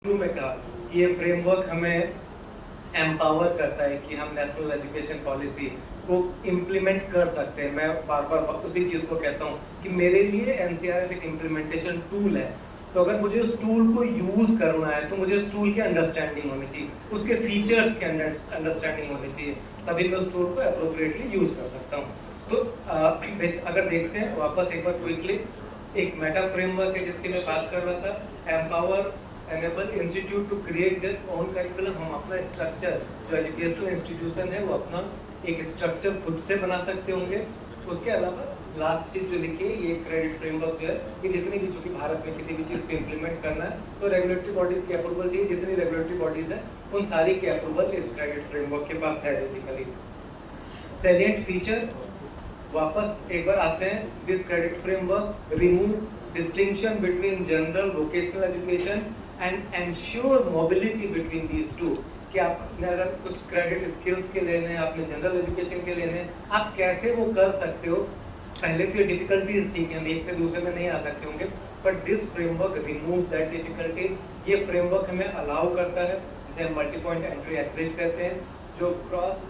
शुरू में कहा कि ये फ्रेमवर्क हमें एम्पावर करता है कि हम नेशनल एजुकेशन पॉलिसी को इम्प्लीमेंट कर सकते हैं। मैं बार बार उसी चीज़ को कहता हूँ कि मेरे लिए एनसीआरएफ एक इम्प्लीमेंटेशन टूल है। तो अगर मुझे उस टूल को यूज़ करना है तो मुझे उस टूल की अंडरस्टैंडिंग होनी चाहिए, उसके फीचर्स की अंडरस्टैंडिंग होनी चाहिए, तभी मैं उस टूल को अप्रोप्रिएटली यूज़ कर सकता हूँ। तो अगर देखते हैं वापस एक बार क्विकली, एक मेटा फ्रेमवर्क है जिसकी मैं बात कर रहा था, empower enable institute to create their own curriculum. हम अपना स्ट्रक्चर, जो एजुकेशनल इंस्टीट्यूशन है वो अपना एक स्ट्रक्चर खुद से बना सकते होंगे। उसके अलावा लास्ट चीज जो लिखी है, ये क्रेडिट फ्रेमवर्क जो है, ये जितनी भी, चूंकि भारत में किसी भी चीज़ को इम्प्लीमेंट करना है तो रेगुलेटरी बॉडीज की अप्रूवल चाहिए। जितनी रेगुलेटरी बॉडीज है उन सारी की अप्रूवल इस क्रेडिट फ्रेमवर्क के पास है। बेसिकली सैलिएंट फीचर, वापस एक बार आते हैं, this credit framework remove distinction between general vocational education and ensure mobility between these two. कि आपने अगर कुछ क्रेडिट स्किल्स के लेने हैं, आपने जनरल एजुकेशन के लेने हैं, आप कैसे वो कर सकते हो। पहले तो ये डिफिकल्टीज थी कि हम एक से दूसरे में नहीं आ सकते होंगे, but this framework remove that difficulty. ये फ्रेमवर्क हमें अलाउ करता है, जिसे हम मल्टी पॉइंट एंट्री एग्जिट कहते हैं, जो क्रॉस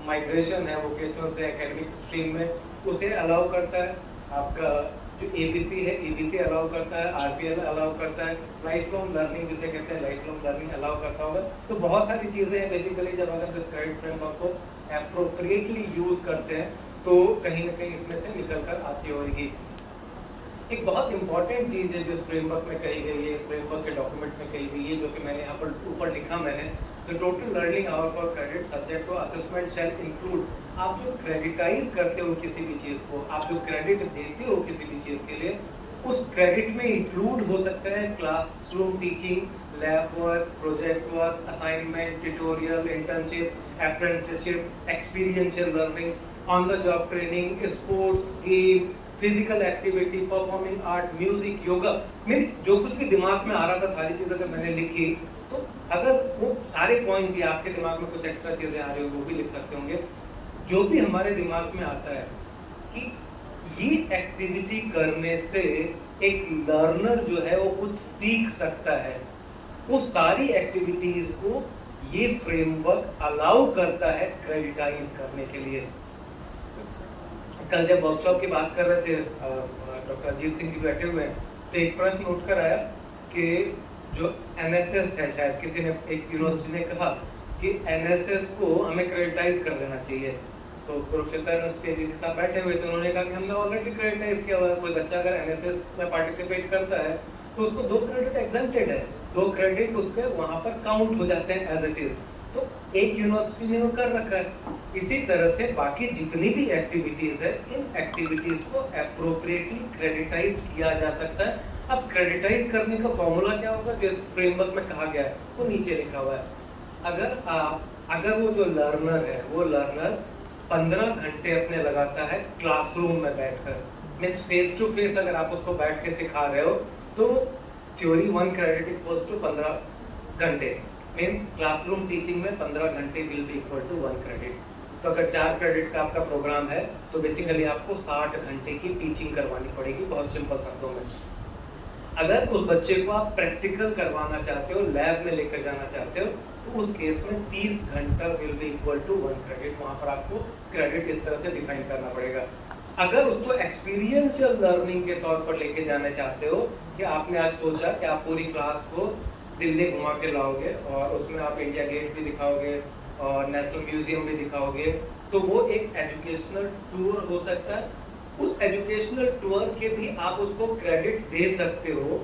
माइग्रेशन है वोकेशनल से एकेडमिक स्ट्रीम में, उसे अलाउ करता है। आपका जो एबीसी है, एबीसी अलाउ करता है, आरपीएल अलाउ करता है, लाइफ लॉन्ग लर्निंग जिसे कहते हैं, लाइफ लॉन्ग लर्निंग अलाउ करता होगा। तो बहुत सारी चीज़ें हैं बेसिकली, जब अगर इस क्रेडिट फ्रेमवर्क को एप्रोप्रिएटली यूज करते हैं तो कहीं ना कहीं इसमें से निकल कर आती होगी। एक बहुत इंपॉर्टेंट चीज़ है जो इस फ्रेमवर्क में कही गई है, इस फ्रेमवर्क के डॉक्यूमेंट में कही गई है, जो कि मैंने यहाँ पर ऊपर लिखा मैंने, the total learning hour for credit subject to assessment shall include. आप जो क्रेडिटाइज करते हो किसी भी चीज़ को, आप जो क्रेडिट देते हो किसी भी चीज़ के लिए, उस क्रेडिट में इंक्लूड हो सकता है classroom teaching, lab work, project work, assignment, tutorial, internship, apprenticeship, experiential learning, on the job training, sports, game, physical activity, performing art, music, yoga. Means जो कुछ भी दिमाग में आ रहा था, सारी चीज़ अगर मैंने लिखी, तो अगर वो सारे पॉइंट भी आपके दिमाग में कुछ एक्स्ट्रा चीज़ें आ रही हो वो भी लिख सकते होंगे। जो भी हमारे दिमाग में आता है कि ये एक्टिविटी करने से एक लर्नर जो है वो कुछ सीख सकता है, वो सारी एक्टिविटीज को ये फ्रेमवर्क अलाउ करता है क्रेडिटाइज करने के लिए। कल जब वर्कशॉप की बात कर रहे थे, डॉक्टर अजीत सिंह जी बैठे हुए हैं, तो एक प्रश्न उठकर आया कि जो एनएसएस है, शायद किसी ने, एक यूनिवर्सिटी ने कहा कि एनएसएस को हमें क्रेडिटाइज कर देना चाहिए। तो कुरुक्षेत्र यूनिवर्सिटी एबीसी साहब बैठे हुए थे, उन्होंने कहा कि हमने ऑलरेडी क्रेडिटाइज किया हुआ है। कोई बच्चा अगर एनएसएस में पार्टिसिपेट करता है तो उसको 2 क्रेडिट एग्जेम्प्टेड है, 2 क्रेडिट उसके वहां पर काउंट हो जाते हैं एज इट इज। तो एक यूनिवर्सिटी ने वो कर रखा है। इसी तरह से बाकी जितनी भी एक्टिविटीज है, इन एक्टिविटीज को अप्रोप्रिएटली क्रेडिटाइज किया जा सकता है। अब क्रेडिटाइज करने का फॉर्मूला क्या होगा, जो इस फ्रेमवर्क में कहा गया है वो नीचे लिखा हुआ है। अगर वो जो लर्नर है, वो लर्नर 15 घंटे अपने लगाता है क्लासरूम में बैठकर, मीन्स फेस टू फेस अगर आप उसको बैठ के सिखा रहे हो, तो थ्योरी 1 क्रेडिट इक्वल्स टू 15 घंटे, मीन्स क्लासरूम टीचिंग में 15 घंटे will be equal to 1 credit. तो अगर 4 क्रेडिट का आपका प्रोग्राम है तो बेसिकली आपको 60 घंटे की टीचिंग करवानी पड़ेगी, बहुत सिंपल शब्दों में। अगर उस बच्चे को आप प्रैक्टिकल करवाना चाहते हो, लैब में लेकर जाना चाहते हो, तो उस केस में 30 घंटा will be equal to 1 credit. वहां पर आपको क्रेडिट इस तरह से डिफाइन करना पड़ेगा। अगर उसको एक्सपीरियंशियल लर्निंग के तौर पर लेके जाना चाहते हो, कि आपने आज सोचा कि आप पूरी क्लास को दिल्ली घुमा के लाओगे और उसमें आप इंडिया गेट भी दिखाओगे और नेशनल म्यूजियम भी दिखाओगे, तो वो एक एजुकेशनल टूर हो सकता है। उस एजुकेशनल टूर के भी आप उसको क्रेडिट दे सकते हो।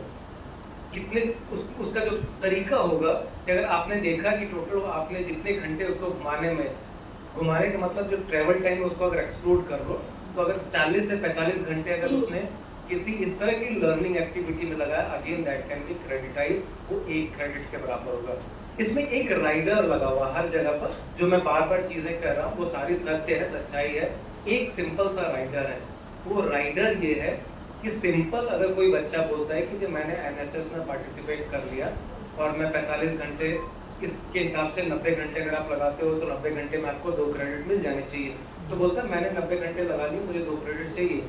कितने उसका जो तरीका होगा कि अगर आपने देखा कि टोटल आपने जितने घंटे उसको घुमाने का मतलब जो ट्रेवल टाइम उसको अगर एक्सक्लूड कर लो, तो अगर 40 से 45 घंटे अगर उसने किसी इस तरह की लर्निंग एक्टिविटी में लगाया, अगेन दैट कैन बी क्रेडिटाइज, वो 1 क्रेडिट के बराबर होगा। इसमें एक राइडर लगा हुआ हर जगह पर, जो मैं बार बार चीजें कह रहा हूँ वो सारी सत्य है, सच्चाई है। एक सिंपल सा राइडर है, वो राइडर ये है कि सिंपल अगर कोई बच्चा बोलता है कि जब मैंने एनएसएस में पार्टिसिपेट कर लिया और मैं 45 घंटे, इसके हिसाब से 90 घंटे अगर आप लगाते हो तो 90 घंटे में आपको 2 क्रेडिट मिल जाने चाहिए। तो बोलता है मैंने 90 घंटे लगा लिए, मुझे 2 क्रेडिट चाहिए।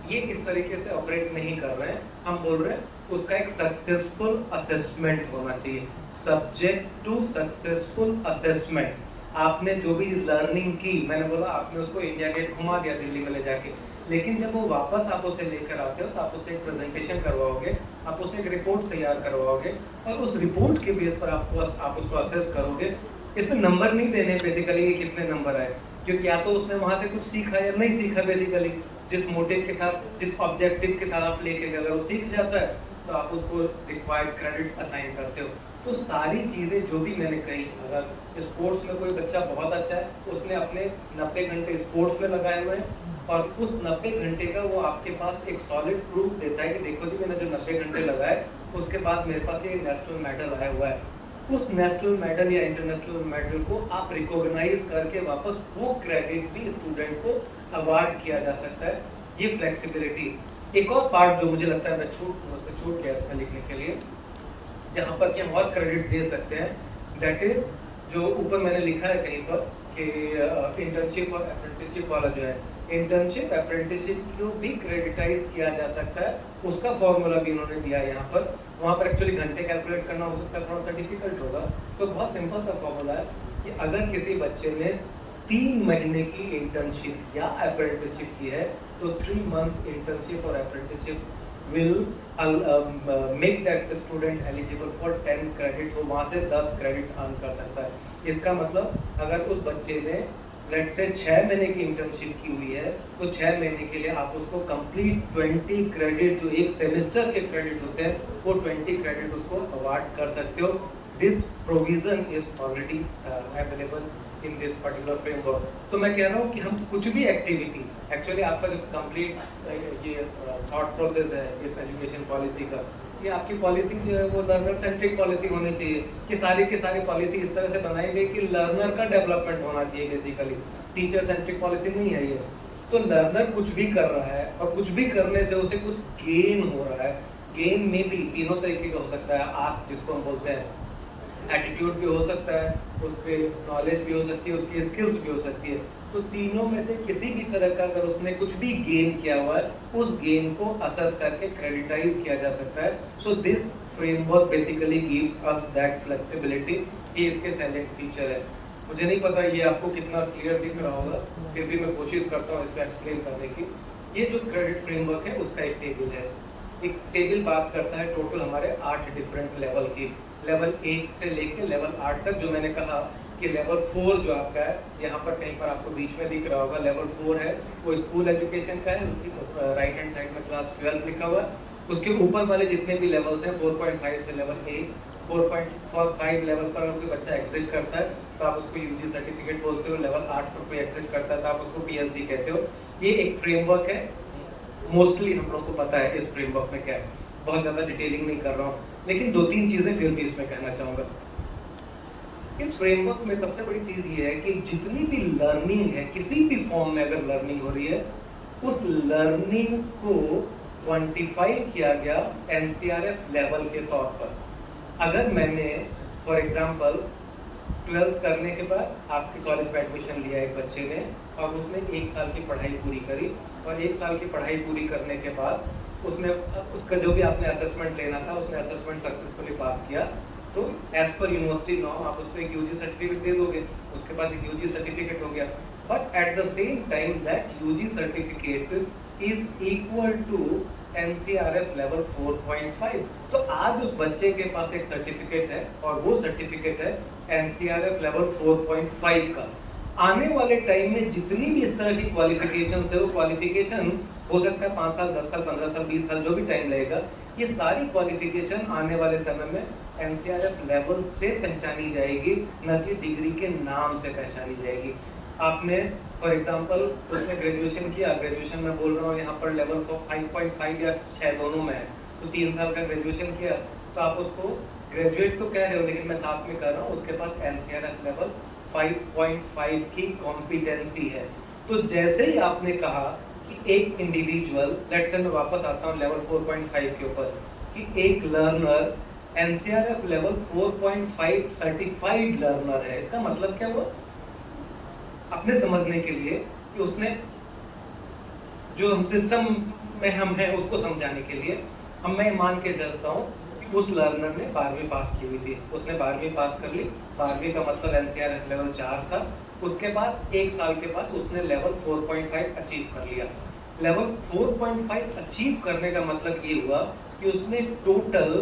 ये इस तरीके से ऑपरेट नहीं कर रहे हैं। हम बोल रहे हैं उसका एक सक्सेसफुल असेसमेंट होना चाहिए, सब्जेक्ट टू सक्सेसफुल असेसमेंट। आपने जो भी लर्निंग की, मैंने बोला आपने उसको इंडिया गेट घुमा दिया दिल्ली में ले जाके, लेकिन जब वो वापस आप उसे लेकर आते हो तो आप उससे एक प्रेजेंटेशन करवाओगे, आप उससे एक रिपोर्ट तैयार करवाओगे, और उस रिपोर्ट के बेस पर आप उसको असेस करोगे। इसमें नंबर नहीं देने बेसिकली कि कितने नंबर आए, क्योंकि या तो उसने वहां से कुछ सीखा या नहीं सीखा। बेसिकली जिस मोटिव के साथ, जिस ऑब्जेक्टिव के साथ आप लेके गए, अगर वो सीख जाता है तो आप उसको रिक्वायर्ड क्रेडिट असाइन करते हो। तो सारी चीज़ें जो भी मैंने कही, अगर स्पोर्ट्स में कोई बच्चा बहुत अच्छा है, उसने अपने 90 घंटे स्पोर्ट्स में लगाए हुए हैं, और उस 90 घंटे का वो आपके पास एक सॉलिड प्रूफ देता है कि देखो जी मैंने जो 90 घंटे लगाए उसके बाद मेरे पास ये नेशनल मेडल आया हुआ है। उस नेशनल मेडल या इंटरनेशनल मेडल को आप रिकॉग्नाइज करके वापस वो क्रेडिट भी स्टूडेंट को अवार्ड किया जा सकता है। ये फ्लेक्सिबिलिटी। एक और पार्ट जो मुझे लगता है मुझसे छूट गया इसमें लिखने के लिए, जहाँ पर कि हम और क्रेडिट दे सकते हैं, दैट इज जो ऊपर मैंने लिखा है कहीं पर कि इंटर्नशिप और अप्रेंटिसशिप वाला जो है, इंटर्नशिप अप्रेंटिसशिप को भी क्रेडिटाइज किया जा सकता है। उसका फॉर्मूला भी उन्होंने दिया है यहाँ पर। वहाँ पर एक्चुअली घंटे कैलकुलेट करना हो सकता है, थोड़ा सा डिफिकल्ट होगा, तो बहुत सिंपल सा फॉर्मूला है कि अगर किसी बच्चे ने 3 महीने की इंटर्नशिप या अप्रेंटिसशिप की है तो 3 months इंटर्नशिप और apprenticeship will make that student eligible for 10 credit। वो वहाँ से 10 क्रेडिट अर्न कर सकता है। इसका मतलब अगर उस बच्चे ने लेट्स से 6 महीने की इंटर्नशिप की हुई है तो 6 महीने के लिए आप उसको कंप्लीट 20 क्रेडिट, जो एक सेमेस्टर के क्रेडिट होते हैं, वो 20 क्रेडिट उसको अवार्ड कर सकते हो। This provision is already available in this particular framework. तो मैं कह रहा हूँ कि हम कुछ भी एक्टिविटी, एक्चुअली आपका जो कंप्लीट ये थॉट प्रोसेस है इस एजुकेशन पॉलिसी का, ये आपकी पॉलिसी जो है वो लर्नर सेंट्रिक पॉलिसी होनी चाहिए, कि सारी की सारी पॉलिसी इस तरह से बनाई गई कि लर्नर का डेवलपमेंट होना चाहिए। बेसिकली टीचर सेंट्रिक पॉलिसी नहीं है ये। तो लर्नर कुछ भी कर रहा है और कुछ भी करने से उसे कुछ गेन हो रहा है। गेन में भी तीनों तरीके का हो सकता है। आस्क जिसको हम बोलते हैं, एटीट्यूड भी हो सकता है, उस पर नॉलेज भी हो सकती है, उसकी स्किल्स भी हो सकती है। तो तीनों में से किसी भी तरह का अगर उसने कुछ भी गेन किया हुआ है, उस गेन को असेस करके क्रेडिटाइज किया जा सकता है। So this framework basically gives us that flexibility. ये इसके सैलेंट फीचर है। मुझे नहीं पता ये आपको कितना क्लियर दिख रहा होगा, फिर भी मैं कोशिश करता हूँ इसको एक्सप्लेन करने की। ये जो क्रेडिट फ्रेमवर्क है उसका एक टेबल है। एक टेबल बात करता है टोटल हमारे 8 डिफरेंट लेवल की, लेवल 1 से लेके लेवल 8 तक। जो मैंने कहा कि लेवल 4 जो आपका है, यहाँ पर कहीं पर आपको बीच में दिख रहा होगा, लेवल 4 है वो स्कूल एजुकेशन का है। उसकी राइट हैंड साइड में क्लास 12 लिखा हुआ है। उसके ऊपर वाले जितने भी लेवल्स हैं 4.5 से लेवल 8, 4.5 लेवल पर अगर कोई बच्चा एग्जिट करता है तो आप उसको यूजी सर्टिफिकेट बोलते हो। लेवल 8 पर कोई एग्जिट करता है तो आप उसको पीएचडी कहते हो। ये एक फ्रेमवर्क है, मोस्टली हम लोग को पता है इस फ्रेमवर्क में क्या है, बहुत ज़्यादा डिटेलिंग नहीं कर रहा हूँ, लेकिन 2-3 चीज़ें फिर भी इसमें कहना चाहूँगा। इस फ्रेमवर्क में सबसे बड़ी चीज़ ये है कि जितनी भी लर्निंग है, किसी भी फॉर्म में अगर लर्निंग हो रही है, उस लर्निंग को क्वांटिफाई किया गया एनसीआरएफ लेवल के तौर पर। अगर मैंने फॉर एग्जांपल 12th करने के बाद आपके कॉलेज में एडमिशन लिया एक बच्चे ने, और उसने 1 साल की पढ़ाई पूरी करी, और 1 साल की पढ़ाई पूरी करने के बाद उसने उसका जो भी आपने असेसमेंट लेना था, उसने असेसमेंट सक्सेसफुली पास किया, तो एज पर यूनिवर्सिटी नॉर्म आप उसको एक यूजी सर्टिफिकेट दे दोगे, उसके पास एक यूजी सर्टिफिकेट हो गया। But at the same time that UG certificate is equal to NCRF level 4.5। तो आज उस बच्चे के पास एक सर्टिफिकेट है, और वो सर्टिफिकेट है एनसीआरएफ लेवल 4.5 का। आने वाले टाइम में जितनी भी इस तरह की क्वालिफिकेशन है, वो क्वालिफिकेशन हो सकता है 5 साल, 10 साल, 15 साल, 20 साल, जो भी टाइम लगेगा, ये सारी क्वालिफिकेशन आने वाले समय में एनसीआरएफ लेवल से पहचानी जाएगी, न कि डिग्री के नाम से पहचानी जाएगी। आपने फॉर एग्जांपल उसने ग्रेजुएशन किया, ग्रेजुएशन में बोल रहा हूँ यहाँ पर लेवल 5.5 या 6 दोनों में है, तो 3 साल का ग्रेजुएशन किया, तो आप उसको ग्रेजुएट तो कह रहे हो, लेकिन मैं साथ में कर रहा हूँ उसके पास एनसीआरएफ लेवल 5.5 की कॉम्पिटेंसी है। तो जैसे ही आपने कहा कि एक इंडिविजुअल, लेट्स से मैं वापस आता हूँ लेवल 4.5 के ऊपर, कि एक learner NCRF level 4.5 certified learner है, इसका मतलब क्या हुआ अपने समझने के लिए, कि उसने जो हम सिस्टम में हम हैं उसको समझाने के लिए हम मैं मान के चलता हूँ कि उस लर्नर ने 12वीं पास की हुई थी, उसने 12वीं पास कर ली। 12वीं का मतलब एनसीआरएफ लेवल 4 था। उसके बाद 1 साल के बाद उसने लेवल 4.5 अचीव कर लिया। लेवल 4.5 अचीव करने का मतलब ये हुआ कि उसने टोटल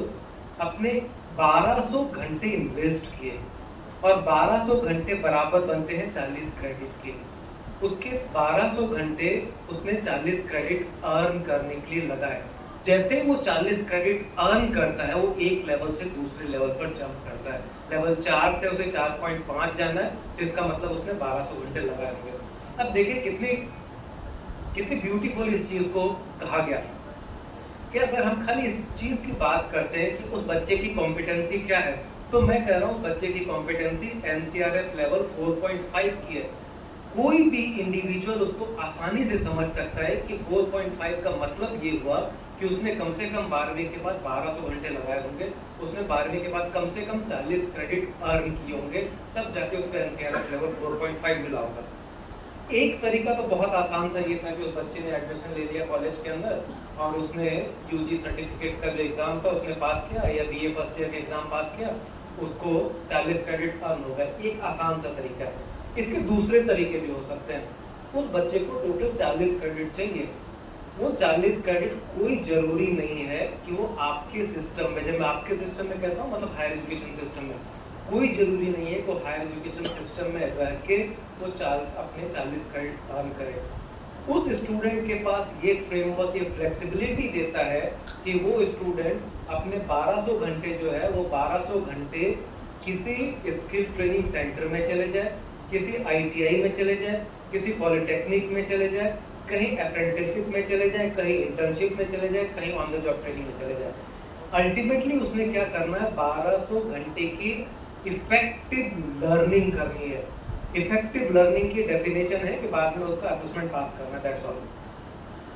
अपने 1200 घंटे इन्वेस्ट किए और 1200 घंटे बराबर बनते हैं 40 क्रेडिट के। उसके 1200 घंटे उसने 40 क्रेडिट अर्न करने के लिए लगाए। जैसे वो 40 क्रेडिट अर्न करता है वो एक लेवल से दूसरे लेवल पर जंप करता है। लेवल 4 से उसे 4.5 जाना है, तो इसका मतलब उसने 1200 घंटे लगाए होंगे। अब देखिए कितनी ब्यूटीफुल इस चीज को कहा गया कि अगर हम खाली इस चीज की बात करते हैं कि उस बच्चे की कॉम्पिटेंसी क्या है, तो मैं कह रहा हूँ उस बच्चे की कॉम्पिटेंसी एनसीआरएफ लेवल 4.5 की है। कोई भी इंडिविजुअल उसको आसानी से समझ सकता है कि 4.5 का मतलब ये हुआ कि उसने कम से कम 12वीं के बाद 1200 घंटे लगाए होंगे, उसने 12वीं के बाद कम से कम 40 क्रेडिट अर्न किए होंगे, तब जाके उसको एनसीआरएफ लेवल 4.5 मिला होगा। एक तरीका तो बहुत आसान सा ये था कि उस बच्चे ने एडमिशन ले लिया कॉलेज के अंदर और उसने यूजी सर्टिफिकेट का जो एग्जाम था उसने पास किया या बीए फर्स्ट ईयर का एग्जाम पास किया, उसको 40 क्रेडिट अर्न हो गए। एक आसान सा तरीका है। इसके दूसरे तरीके भी हो सकते हैं। उस बच्चे को टोटल 40 क्रेडिट चाहिए। वो 40 क्रेडिट कोई जरूरी नहीं है कि वो आपके सिस्टम में, जब मैं आपके सिस्टम में कहता हूँ मतलब हायर एजुकेशन सिस्टम में, कोई जरूरी नहीं है कि हायर एजुकेशन सिस्टम में रह के वो अपने 40 क्रेडिट अर्न करे। उस स्टूडेंट के पास ये फ्रेमवर्क, ये फ्लेक्सिबिलिटी देता है कि वो स्टूडेंट अपने 1200 घंटे जो है वो 1200 घंटे किसी स्किल ट्रेनिंग सेंटर में चले जाए, किसी आईटीआई में चले जाए, किसी पॉलिटेक्निक में चले जाए, कहीं अप्रेंटिसशिप में चले जाए, कहीं इंटर्नशिप में चले जाए, कहीं ऑन द जॉब ट्रेनिंग में चले जाए। अल्टीमेटली उसने क्या करना है, 1200 घंटे की इफेक्टिव लर्निंग करनी है। इफेक्टिव लर्निंग की डेफिनेशन है कि बाद में उसका असेसमेंट पास करना, दैट्स ऑल।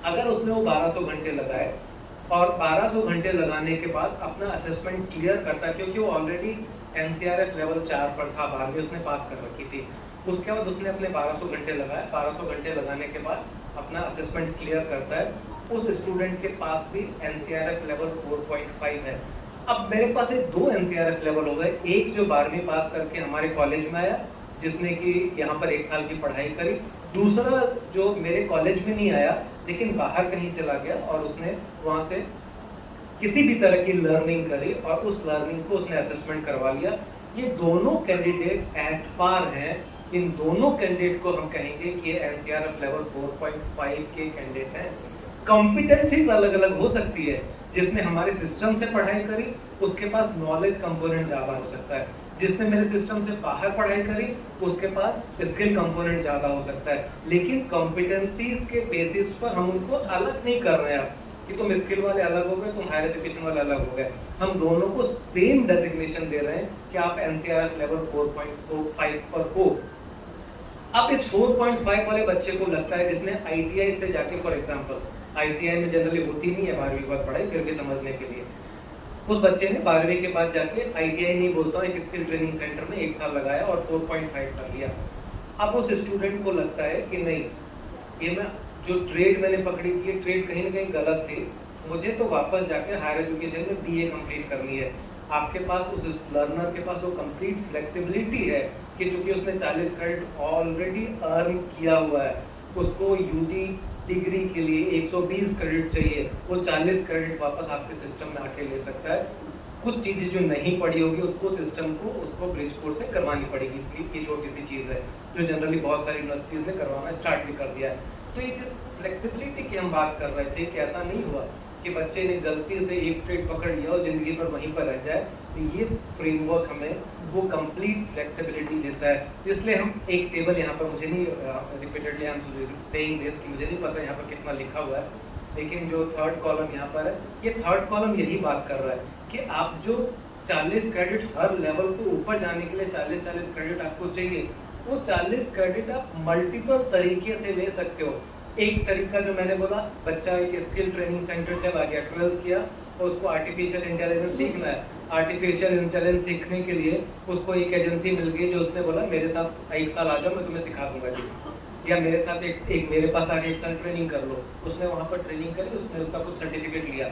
अगर उसने वो 1200 घंटे लगाए और 1200 घंटे लगाने के बाद अपना असेसमेंट क्लियर करता है, क्योंकि वो ऑलरेडी एनसीआरएफ लेवल 4 पर था, 12वीं उसने पास कर रखी थी। उसके बाद उसने अपने 1200 घंटे लगाए। 1200 घंटे लगाने के बाद अपना असेसमेंट क्लियर करता है। उस स्टूडेंट के पास भी एनसीआरएफ लेवल 4.5 है। अब मेरे पास एक 2 एनसीआरएफ लेवल हो गए। एक जो 12वीं पास करके हमारे कॉलेज में आया, जिसने कि यहाँ पर 1 साल की पढ़ाई करी। दूसरा जो मेरे कॉलेज में नहीं आया लेकिन बाहर कहीं चला गया और उसने वहाँ से किसी भी तरह की लर्निंग करी और उस लर्निंग को उसने असेसमेंट करवा लिया। ये दोनों कैंडिडेट एट पार हैं। इन दोनों कैंडिडेट को हम कहेंगे कि एनसीआरएफ लेवल 4.5 के कैंडिडेट हैं। कॉम्पिटेंसीज अलग अलग हो सकती है। जिसने हमारे सिस्टम से पढ़ाई करी उसके पास नॉलेज कंपोनेंट ज्यादा हो सकता है, जिसने मेरे सिस्टम से बाहर पढ़ाई करी उसके पास स्किल कंपोनेंट ज्यादा हो सकता है। लेकिन कॉम्पिटेंसीज के बेसिस पर हम उनको अलग नहीं कर रहे हैं कि तुम स्किल वाले अलग हो गए, तुम हायर एजुकेशन वाले अलग हो गए। हम दोनों को सेम डेजिग्नेशन दे रहे हैं कि आप एनसीआरएफ लेवल 4.5 पर हो। अब इस 4.5 वाले बच्चे को लगता है, जिसने आईटीआई से जाके, फॉर एग्जांपल आईटीआई में जनरली होती नहीं है 12वीं के बाद पढ़ाई, फिर भी समझने के लिए, उस बच्चे ने 12वीं के बाद जाके आईटीआई नहीं बोलता हूँ, एक स्किल ट्रेनिंग सेंटर में 1 साल लगाया और 4.5 कर लिया। अब उस स्टूडेंट को लगता है कि नहीं, ये मैं जो ट्रेड मैंने पकड़ी थी, ट्रेड कहीं ना कहीं गलत थी, मुझे तो वापस जाके हायर एजुकेशन में बीए कंप्लीट करनी है। आपके पास उस लर्नर के पास वो कंप्लीट फ्लेक्सिबिलिटी है कि चूंकि उसने 40 क्रेडिट ऑलरेडी अर्न किया हुआ है, उसको यूजी डिग्री के लिए 120 क्रेडिट चाहिए, वो 40 क्रेडिट वापस आपके सिस्टम में आके ले सकता है। कुछ चीज़ें जो नहीं पड़ी होगी उसको सिस्टम को उसको ब्रिज कोर्स से करवानी पड़ेगी। ये छोटी सी चीज़ है जो जनरली बहुत सारी यूनिवर्सिटीज़ ने करवाना स्टार्ट भी कर दिया है। तो ये फ्लेक्सिबिलिटी की हम बात कर रहे थे कि ऐसा नहीं हुआ कि बच्चे ने गलती से एक ट्रेड पकड़ लिया और ज़िंदगी भर वहीं पर रह जाए। तो ये फ्रेमवर्क हमें वो कंप्लीट फ्लेक्सिबिलिटी देता है। इसलिए हम एक टेबल यहाँ पर, मुझे नहीं repeatedly I am saying this कि मुझे नहीं पता यहाँ पर कितना लिखा हुआ है, लेकिन जो 3rd कॉलम यहाँ पर है, ये 3rd कॉलम यही बात कर रहा है कि आप जो 40 क्रेडिट हर लेवल को ऊपर जाने के लिए 40 क्रेडिट आपको चाहिए, वो 40 क्रेडिट आप मल्टीपल तरीके से ले सकते हो। एक तरीका जो मैंने बोला, बच्चा एक स्किल ट्रेनिंग सेंटर चला गया, 12th किया और उसको आर्टिफिशियल इंटेलिजेंस सीखना है। आर्टिफिशियल इंटेलिजेंस सीखने के लिए उसको एक एजेंसी मिल गई जो उसने बोला मेरे साथ 1 साल आ जाओ, मैं तुम्हें सिखा दूंगा जी। या मेरे साथ एक मेरे पास आके एक साल ट्रेनिंग कर लो, उसने वहाँ पर ट्रेनिंग करी, उसने उसका कुछ सर्टिफिकेट लिया,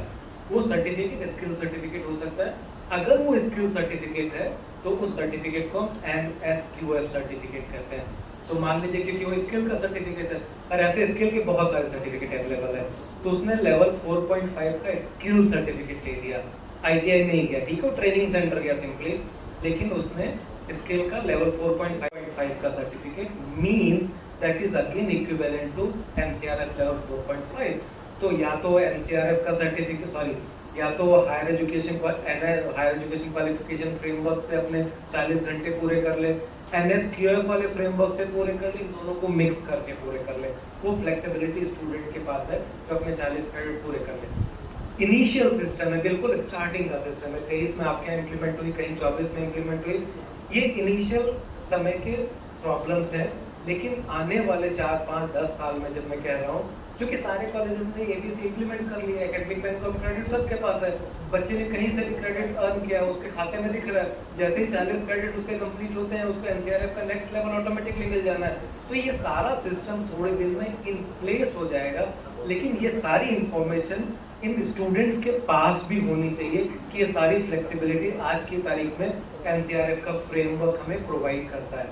वो सर्टिफिकेट स्किल सर्टिफिकेट हो सकता है। अगर वो स्किल सर्टिफिकेट है तो उस सर्टिफिकेट को हम NSQF सर्टिफिकेट कहते हैं। तो मान लीजिए क्योंकि वो स्किल का सर्टिफिकेट है, और ऐसे स्किल के बहुत सारे सर्टिफिकेट अवेलेबल है, तो उसने लेवल 4.5 का स्किल सर्टिफिकेट ले लिया, ITI नहीं गया, ठीक है, ट्रेनिंग सेंटर गया सिंपली, लेकिन उसने स्किल का लेवल 4.5 का certificate means that is again equivalent to NCRF level 4.5। तो या तो NCRF का सर्टिफिकेट, सॉरी, या तो हायर एजुकेशन क्वालिफिकेशन फ्रेमवर्क से अपने 40 घंटे पूरे कर ले, NSQF वाले फ्रेमवर्क से पूरे कर ले, इन दोनों को मिक्स करके पूरे कर ले, वो फ्लेक्सिबिलिटी स्टूडेंट के पास है तो अपने 40 क्रेडिट पूरे कर ले। इनिशियल सिस्टम है, बिल्कुल स्टार्टिंग का सिस्टम है, 23 में आपके यहाँ इंप्लीमेंट हुई, कहीं 24 में इंप्लीमेंट हुई, ये इनिशियल समय के प्रॉब्लम्स हैं। लेकिन आने वाले 4, 5, 10 साल में जब मैं कह रहा हूँ, क्योंकि सारे कॉलेजेस ने ABC इंप्लीमेंट कर लिया है, एकेडमिक बैंक ऑफ क्रेडिट सबके पास है, बच्चे ने कहीं से भी क्रेडिट अर्न किया उसके खाते में दिख रहा है, जैसे ही 40 क्रेडिट उसके कंप्लीट होते हैं उसको NCRF का नेक्स्ट लेवल ऑटोमेटिकली मिल जाना है। तो ये सारा सिस्टम थोड़े दिन में इन प्लेस हो जाएगा, लेकिन ये सारी इंफॉर्मेशन इन स्टूडेंट्स के पास भी होनी चाहिए कि ये सारी फ्लेक्सिबिलिटी आज की तारीख में NCRF का फ्रेमवर्क हमें प्रोवाइड करता है।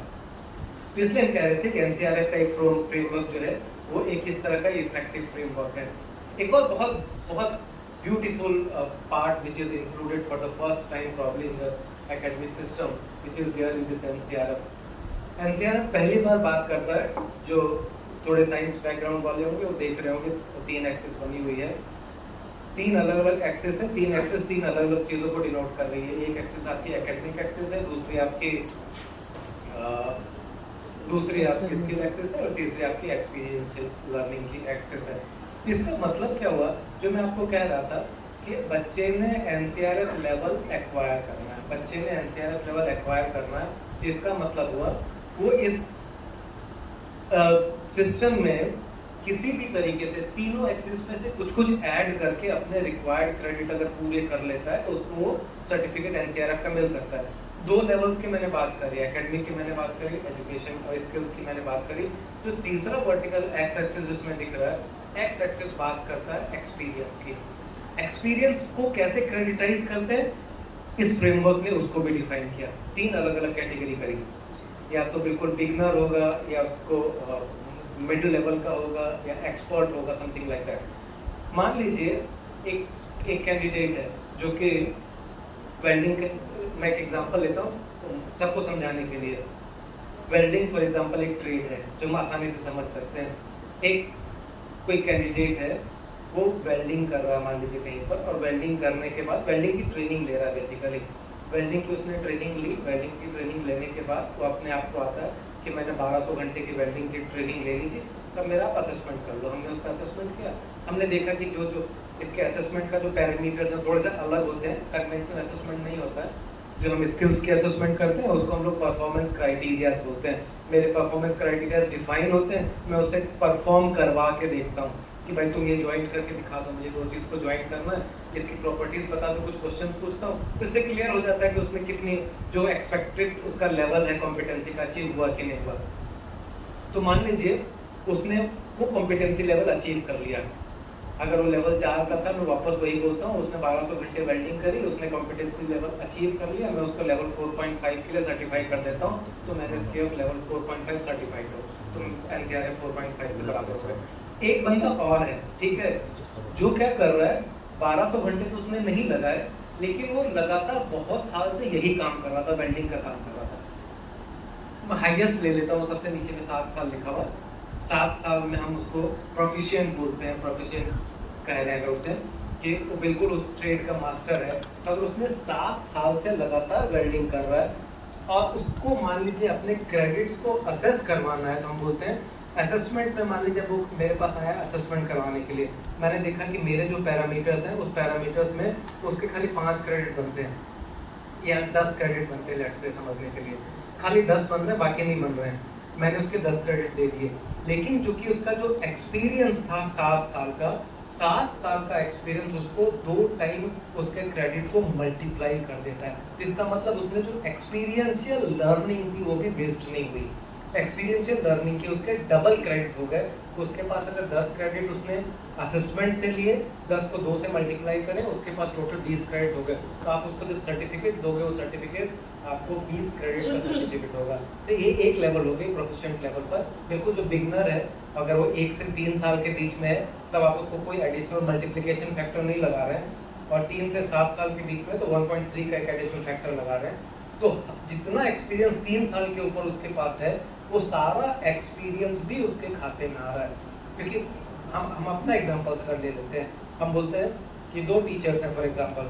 तो इसलिए हम कह रहे थे कि NCRF का एक फ्रेमवर्क जो है वो एक इस तरह का इफेक्टिव फ्रेमवर्क है। एक और बहुत बहुत beautiful part which is included for the first time probably in the academic system which is there in this NCRF। NCRF पहली बार बात करता है, जो थोड़े साइंस बैकग्राउंड वाले होंगे वो देख रहे होंगे, 3 एक्सिस बनी हुई है, 3 अलग अलग एक्सिस है, 3 एक्सिस 3 अलग अलग चीज़ों को डिनोट कर रही है। एक एक्सिस आपकी एकेडमिक एक्सिस है, दूसरी आपकी स्किल एक्सेस है, और तीसरी आपकी एक्सपीरियंशियल लर्निंग की एक्सेस है। इसका मतलब क्या हुआ, जो मैं आपको कह रहा था कि बच्चे ने NCRF लेवल एक्वायर करना है, बच्चे ने NCRF लेवल एक्वायर करना है, इसका मतलब हुआ वो इस सिस्टम में किसी भी तरीके से तीनों एक्सिस में से कुछ कुछ ऐड करके अपने रिक्वायर्ड क्रेडिट अगर पूरे कर लेता है तो उसको वो सर्टिफिकेट NCRF का मिल सकता है। 2 लेवल्स की मैंने बात करी, एकेडमिक की मैंने बात करी, एजुकेशन और स्किल्स की मैंने बात करी। जो तीसरा वर्टिकल एक्स एक्सिस जिसमें दिख रहा है, एक्स एक्सिस बात करता है एक्सपीरियंस की। एक्सपीरियंस को कैसे क्रेडिटाइज करते हैं, इस फ्रेमवर्क ने उसको भी डिफाइन किया, 3 अलग अलग कैटेगरी करी, या तो बिल्कुल बिगनर होगा, या उसको मिड लेवल का होगा, या एक्सपर्ट होगा, समथिंग लाइक दैट। मान लीजिए एक कैंडिडेट है जो कि वेल्डिंग, मैं एक एग्जांपल लेता हूँ सबको समझाने के लिए। वेल्डिंग फॉर एग्जांपल एक ट्रेड है जो हम आसानी से समझ सकते हैं। एक कोई कैंडिडेट है वो वेल्डिंग कर रहा है मान लीजिए कहीं पर, और वेल्डिंग करने के बाद वेल्डिंग की ट्रेनिंग ले रहा है बेसिकली। वेल्डिंग की उसने ट्रेनिंग ली, वेल्डिंग की ट्रेनिंग लेने के बाद वो अपने आप को आता है कि मैंने 1200 घंटे की वेल्डिंग की ट्रेनिंग ले ली थी, तब मेरा असेसमेंट कर लो। हमने उसका असेसमेंट किया, हमने देखा कि जो इसके असेसमेंट का जो पैरामीटर्स हैं थोड़े से अलग होते हैं, कन्वेंशनल असेसमेंट नहीं होता है। जो हम स्किल्स की असेसमेंट करते हैं उसको हम लोग परफॉर्मेंस क्राइटेरियाज बोलते हैं। मेरे परफॉर्मेंस क्राइटेरियाज डिफाइन होते हैं, मैं उसे परफॉर्म करवा के देखता हूँ कि भाई तुम ये ज्वाइंट करके दिखा दो, मुझे वो चीज़ को ज्वाइंट करना है, इसकी प्रॉपर्टीज बता दो, कुछ क्वेश्चंस पूछता हूँ, तो इससे क्लियर हो जाता है कि उसमें कितनी जो एक्सपेक्टेड उसका लेवल है कॉम्पिटेंसी का अचीव हुआ कि नहीं हुआ। तो मान लीजिए उसने वो कॉम्पिटेंसी लेवल अचीव कर लिया, अगर वो लेवल 4 का था, मैं वापस वही बोलता हूँ, उसने 1200 घंटे वेल्डिंग करी, उसने कॉम्पिटेंसी लेवल अचीव कर लिया, मैं उसको लेवल 4.5 के लिए सर्टिफाई कर देता हूँ, तो मैंने इसके लेवल 4.5 सर्टिफाइड हो, तो NCRF 4.5 के बराबर हो। एक बंदा और है, ठीक है, जो क्या कर रहा है, 1200 घंटे तो उसने नहीं लगाए, लेकिन वो लगातार बहुत साल से यही काम कर रहा था, वेल्डिंग का काम कर रहा था। मैं हाईएस्ट ले लेता हूँ, सबसे नीचे में 7 साल लिखा हुआ, 7 साल में हम उसको प्रोफिशिएंट बोलते हैं, प्रोफिशिएंट कह रहे हैं उसे, कि वो बिल्कुल उस ट्रेड का मास्टर है। अगर उसने 7 साल से लगातार वेल्डिंग कर रहा है और उसको मान लीजिए अपने क्रेडिट्स को असेस करवाना है, तो हम बोलते हैं असेसमेंट में। मान लीजिए वो मेरे पास आया असेसमेंट करवाने के लिए, मैंने देखा कि मेरे जो पैरामीटर्स हैं उस पैरामीटर्स में उसके खाली 5 क्रेडिट बनते हैं या 10 क्रेडिट बनते हैं, लेट्स से समझने के लिए खाली 10 बन रहे हैं, बाकी नहीं बन रहे हैं। मैंने उसके 10 क्रेडिट दे दिए, लेकिन जो कि उसका जो एक्सपीरियंस था 7 साल का, 7 साल का एक्सपीरियंस उसको 2 टाइम उसके क्रेडिट को मल्टीप्लाई कर देता है। तो इसका मतलब उसने जो एक्सपीरियंशियल लर्निंग थी वो भी वेस्ट नहीं हुई। एक्सपीरियंशियल लर्निंग के उसके डबल क्रेडिट हो गए। उसके पास अगर 10 क्रेडिट उसने असेसमेंट से लिए, 10 को 2 से मल्टीप्लाई करें, उसके पास टोटल 20 क्रेडिट हो गए। तो आप उसको जब सर्टिफिकेट दोगे, वो सर्टिफिकेट आपको 20 क्रेडिट का सर्टिफिकेट होगा। तो ये एक लेवल हो गई प्रोफेशनल लेवल पर। बिल्कुल जो बिगनर है, अगर वो 1 से 3 साल के बीच में है, तब आप उसको कोई एडिशनल मल्टीप्लिकेशन फैक्टर नहीं लगा रहे हैं, और 3 से 7 साल के बीच में तो 1.3 का एक एडिशनल फैक्टर लगा रहे हैं। तो जितना एक्सपीरियंस 3 साल के ऊपर उसके पास है, वो सारा एक्सपीरियंस भी उसके खाते में आ रहा है। क्योंकि हम अपना एग्जांपल कर ले लेते हैं। हम बोलते हैं कि 2 टीचर्स हैं फॉर एग्जांपल।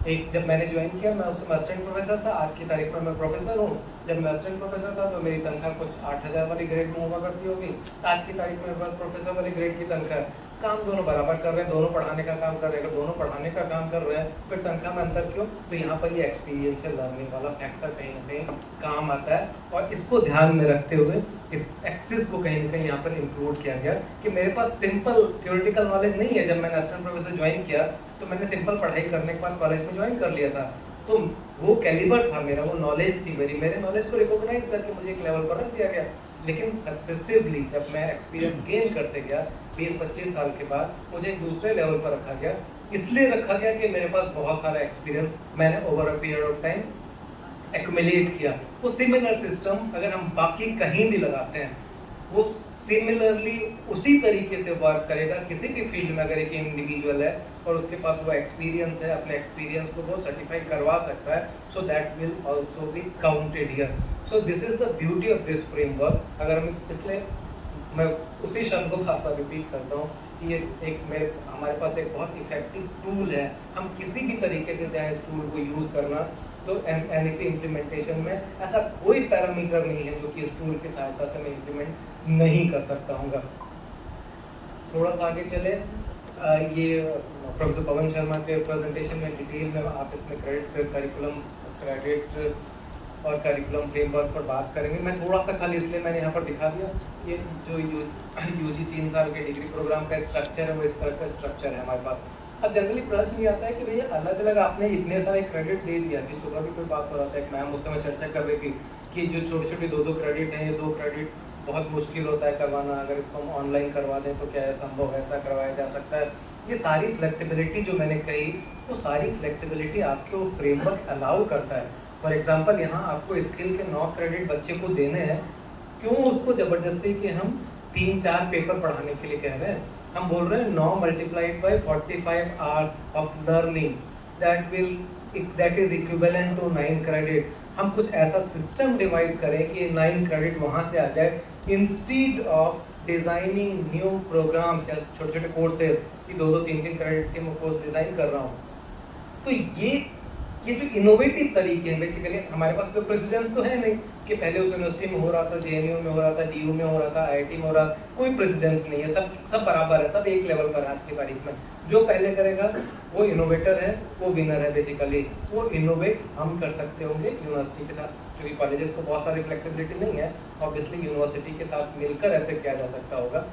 एक, जब मैंने ज्वाइन किया मैं उस समय असिस्टेंट प्रोफेसर था, आज की तारीख में मैं प्रोफेसर हूँ। जब मैं असिस्टेंट प्रोफेसर था तो मेरी तनख्वाह कुछ 8,000 वाली ग्रेड में हुआ करती होगी। आज की तारीख में मेरे पास प्रोफेसर वाली ग्रेड की तनख्वाह है। काम दोनों बराबर कर रहे हैं, दोनों पढ़ाने का काम कर रहे हैं। अगर दोनों पढ़ाने का काम कर रहे हैं, फिर तनख्वाह में अंतर क्यों? तो यहाँ पर ये एक्सपीरियंशियल लर्निंग वाला फैक्टर कहीं ना कहीं काम आता है, और इसको ध्यान में रखते हुए इस एक्सिस को कहीं ना कहीं यहाँ पर इंक्लूड किया गया कि मेरे पास सिंपल थ्योरेटिकल नॉलेज नहीं है। जब मैंने असिस्टेंट प्रोफेसर ज्वाइन किया तो मैंने सिंपल पढ़ाई करने के बाद कॉलेज में ज्वाइन कर लिया था। तो वो कैलिबर था मेरा, वो नॉलेज थी मेरी, मेरे नॉलेज को रिकॉग्नाइज करके मुझे एक लेवल पर रख दिया गया। लेकिन सक्सेसिवली जब मैं एक्सपीरियंस गेन करते गया 20-25 साल के बाद, मुझे एक दूसरे लेवल पर रखा गया। इसलिए रखा गया कि मेरे पास बहुत सारा एक्सपीरियंस मैंने over a period of time accumulate किया। वो सिमिलर सिस्टम अगर हम बाकी कहीं भी लगाते हैं, वो सिमिलरली उसी तरीके से वर्क करेगा किसी भी फील्ड में। अगर एक इंडिविजुअल है और उसके पास वो एक्सपीरियंस है, अपने एक्सपीरियंस को वो सर्टिफाई करवा सकता है, so that will also be counted here. So this is the beauty of this framework. अगर हम इसलिए मैं उसी शब्द को बार बार रिपीट करता हूँ कि ये हमारे पास एक बहुत इफेक्टिव टूल है। हम किसी भी तरीके से चाहे इस टूल को यूज़ करना, तो एनईपी इम्प्लीमेंटेशन में ऐसा कोई पैरामीटर नहीं है जो कि इस टूल की सहायता से मैं इम्प्लीमेंट नहीं कर सकता हूँ। थोड़ा सा आगे चले, ये प्रोफेसर पवन शर्मा के प्रेजेंटेशन में डिटेल में आप इसमें क्रेडिट और करिकुलम फ्रेमवर्क पर बात करेंगे। मैं थोड़ा सा खाली इसलिए मैंने यहाँ पर दिखा दिया, ये जो यूजी 3 साल के डिग्री प्रोग्राम का स्ट्रक्चर है, वो इस तरह का स्ट्रक्चर है हमारे पास। अब जनरली प्रश्न ये आता है कि भैया अलग अलग आपने इतने सारे क्रेडिट दे दिया कि सुबह भी कोई बात हो रहा था, एक मैम उस समय चर्चा कर रही थी कि जो छोटे छोटे 2-2 क्रेडिट हैं, ये 2 क्रेडिट बहुत मुश्किल होता है करवाना, अगर इसको हम ऑनलाइन करवा दें तो क्या है संभव है, ऐसा करवाया जा सकता है। ये सारी फ्लेक्सिबिलिटी जो मैंने कही, वो सारी फ्लेक्सिबिलिटी आपके वो फ्रेमवर्क अलाउ करता है। फॉर एग्जाम्पल यहाँ आपको स्किल के 9 क्रेडिट बच्चे को देने हैं, क्यों उसको ज़बरदस्ती कि हम 3-4 पेपर पढ़ाने के लिए कह रहे हैं? हम बोल रहे हैं 9 multiplied by 45 hours of learning, that is equivalent to 9 credit. हम कुछ ऐसा सिस्टम डिवाइस करें कि 9 क्रेडिट वहाँ से आ जाए, instead of designing new programmes या छोटे छोटे कोर्सेज कि 2-3 क्रेडिट के मैं कोर्स डिजाइन कर रहा हूँ। तो ये जो इनोवेटिव तरीके हैं, बेसिकली हमारे पास कोई प्रेसिडेंस तो है नहीं कि पहले उस यूनिवर्सिटी में हो रहा था, जेएनयू में हो रहा था, डीयू में हो रहा था, आईआईटी में हो रहा था, कोई प्रेसिडेंस नहीं है। सब बराबर है, सब एक लेवल पर आज की तारीख में। जो पहले करेगा वो इनोवेटर है, वो विनर है। बेसिकली वो इनोवेट हम कर सकते होंगे यूनिवर्सिटी के साथ, क्योंकि कॉलेजेस को बहुत सारी फ्लेक्सिबिलिटी नहीं है, ऑब्वियसली यूनिवर्सिटी के साथ मिलकर ऐसे किया जा सकता होगा।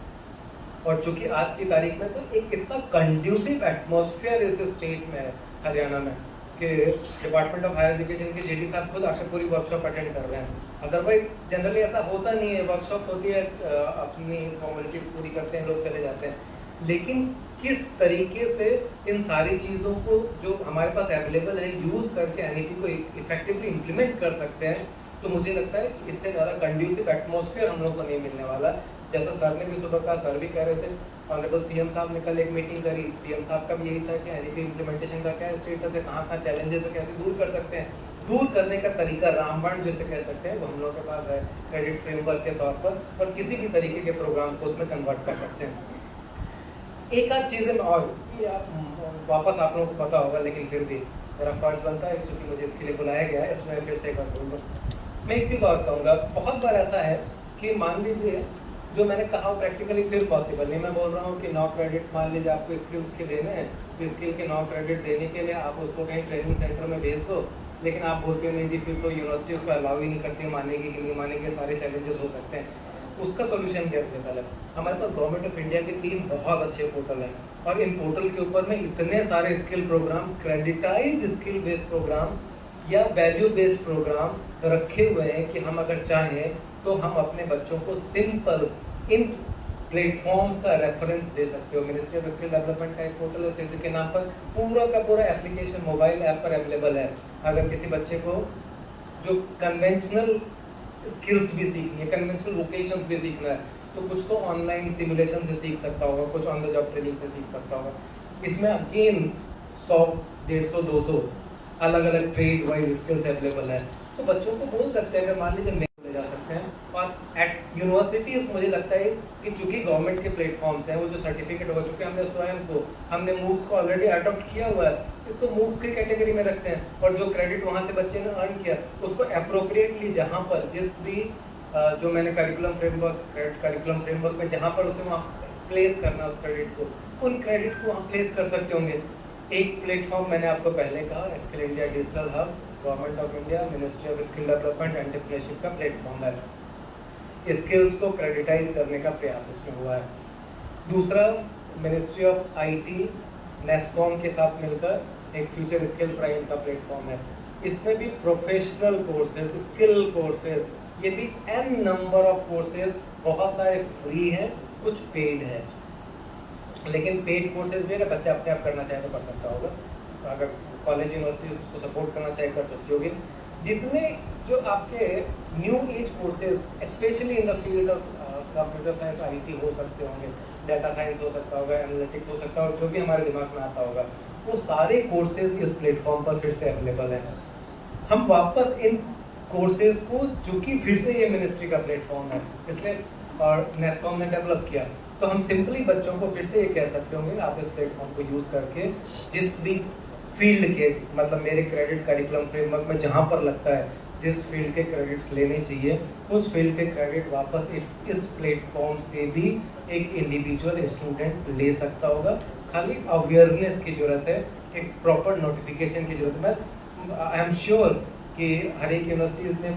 और चूंकि आज की तारीख में तो एक कितना कंड्यूसिव एटमॉस्फेयर इस स्टेट में है हरियाणा में कि डिपार्टमेंट ऑफ हायर एजुकेशन के जेडी साहब खुद आकर पूरी वर्कशॉप अटेंड कर रहे हैं। अदरवाइज जनरली ऐसा होता नहीं है, वर्कशॉप होती है, अपनी फॉर्मेलिटीज पूरी करते हैं, लोग चले जाते हैं। लेकिन किस तरीके से इन सारी चीज़ों को जो हमारे पास अवेलेबल है यूज़ करके एनईपी को इफेक्टिवली इम्प्लीमेंट कर सकते हैं, तो मुझे लगता है इससे ज़्यादा कंड्यूसिव एटमॉस्फेयर हम लोग को नहीं मिलने वाला। जैसा सर ने भी सुबह कहा, सर भी कह रहे थे, ऑनरेबल सीएम साहब ने कल एक मीटिंग करी, सीएम साहब का भी यही था कि एनईपी इम्प्लीमेंटेशन का क्या स्टेटस है, कहाँ चैलेंजेस है, कैसे दूर कर सकते हैं। दूर करने का तरीका रामबाण जैसे कह सकते हैं, वो हम लोग के पास है क्रेडिट फ्रेमवर्क के तौर पर, और किसी भी तरीके के प्रोग्राम को उसमें कन्वर्ट कर सकते हैं। एक आध चीज़ें और वापस आप लोगों को पता होगा, लेकिन फिर भी मेरा फर्ज बनता है क्योंकि मुझे इसके लिए बुलाया गया है, इसमें फिर से एक बार बोलूँगा। मैं एक चीज़ और कहूँगा, बहुत बार ऐसा है कि मान लीजिए जो मैंने कहा प्रैक्टिकली फिर पॉसिबल नहीं। मैं बोल रहा हूँ कि 9 क्रेडिट मान लीजिए आपको स्किल्स के देने हैं, तो स्किल के 9 क्रेडिट देने के लिए आप उसको कहीं ट्रेनिंग सेंटर में भेज दो, लेकिन आप बोलते हो नहीं जी फिर तो यूनिवर्सिटी उसको अलाउ ही नहीं करती, मानेगी कि नहीं मानेगी, सारे चैलेंजेस हो सकते हैं। उसका सोल्यूशन क्या निकला है? हमारे पास गवर्नमेंट ऑफ इंडिया के 3 बहुत अच्छे पोर्टल हैं, और इन पोर्टल के ऊपर में इतने सारे skill program, creditize skill based program या वैल्यू बेस्ड प्रोग्राम रखे हुए हैं कि हम अगर चाहें तो हम अपने बच्चों को सिंपल इन प्लेटफॉर्म्स का रेफरेंस दे सकते हो। मिनिस्ट्री ऑफ स्किल डेवलपमेंट का एक पोर्टल है सिद्ध के नाम पर, पूरा का पूरा एप्लीकेशन मोबाइल ऐप पर अवेलेबल है। अगर किसी बच्चे को जो कन्वेंशनल स्किल्स भी सीखनी है, कन्वेंशनल वोकेशंस भी सीखना है, तो कुछ तो ऑनलाइन सिमुलेशन से सीख सकता होगा, कुछ ऑन द जॉब ट्रेनिंग से सीख सकता होगा। इसमें अगेन 100, 150, 200 अलग अलग ट्रेड वाइज स्किल्स अवेलेबल है। तो बच्चों को बोल सकते हैं, अगर मान लीजिए ले जा सकते हैं। और एट यूनिवर्सिटीज मुझे लगता है कि चूंकि गवर्नमेंट के प्लेटफॉर्म्स हैं, वो जो सर्टिफिकेट हो चुके हैं, हमने स्वयं को हमने मूव्स को ऑलरेडी अडॉप्ट किया हुआ है, इसको मूव्स की कैटेगरी में रखते हैं और जो क्रेडिट वहाँ से बच्चे ने अर्न किया उसको अप्रोप्रिएटली जहाँ पर जिस भी जो मैंने करिकुलम फ्रेमवर्क में जहाँ पर उसे वहाँ प्लेस करना उस क्रेडिट को, उन क्रेडिट को वहाँ प्लेस कर सकते होंगे। एक प्लेटफॉर्म मैंने आपको पहले कहा, skill India digital hub, government of India, ministry of skill development and entrepreneurship का प्लेटफॉर्म है। स्किल्स को क्रेडिटाइज करने का प्रयास इसमें हुआ है। दूसरा, मिनिस्ट्री ऑफ आईटी नेस्कॉम के साथ मिलकर एक फ्यूचर स्किल प्राइम का प्लेटफॉर्म है। इसमें भी प्रोफेशनल कोर्सेज, स्किल कोर्सेज, ये भी एन नंबर ऑफ कोर्सेज, बहुत सारे फ्री हैं, कुछ पेड है। लेकिन पेड कोर्सेज भी अगर बच्चा अपने आप करना चाहे तो कर सकता होगा, तो अगर कॉलेज यूनिवर्सिटी उसको सपोर्ट करना चाहे कर सकती होगी। जितने जो आपके new age courses specially in the field of computer science, IT हो सकते होंगे, डाटा साइंस हो सकता होगा, एनालिटिक्स हो सकता होगा, जो भी हमारे दिमाग में आता होगा, वो सारे कोर्सेज इस प्लेटफॉर्म पर फिर से अवेलेबल हैं। हम वापस इन कोर्सेज को, चूंकि फिर से ये मिनिस्ट्री का प्लेटफॉर्म है इसलिए और नेस्कॉम ने डेवलप किया, तो हम सिंपली बच्चों को फिर से ये कह सकते होंगे आप इस प्लेटफॉर्म को यूज़ करके जिस भी फील्ड के, मतलब मेरे क्रेडिट करिकुलम फ्रेमवर्क में जहाँ पर लगता है जिस फील्ड के क्रेडिट्स लेने चाहिए, उस फील्ड के क्रेडिट वापस इस प्लेटफॉर्म से भी एक इंडिविजुअल स्टूडेंट ले सकता होगा। खाली अवेयरनेस की ज़रूरत है, एक प्रॉपर नोटिफिकेशन की ज़रूरत है। आई एम श्योर कि हर एक यूनिवर्सिटीज़ ने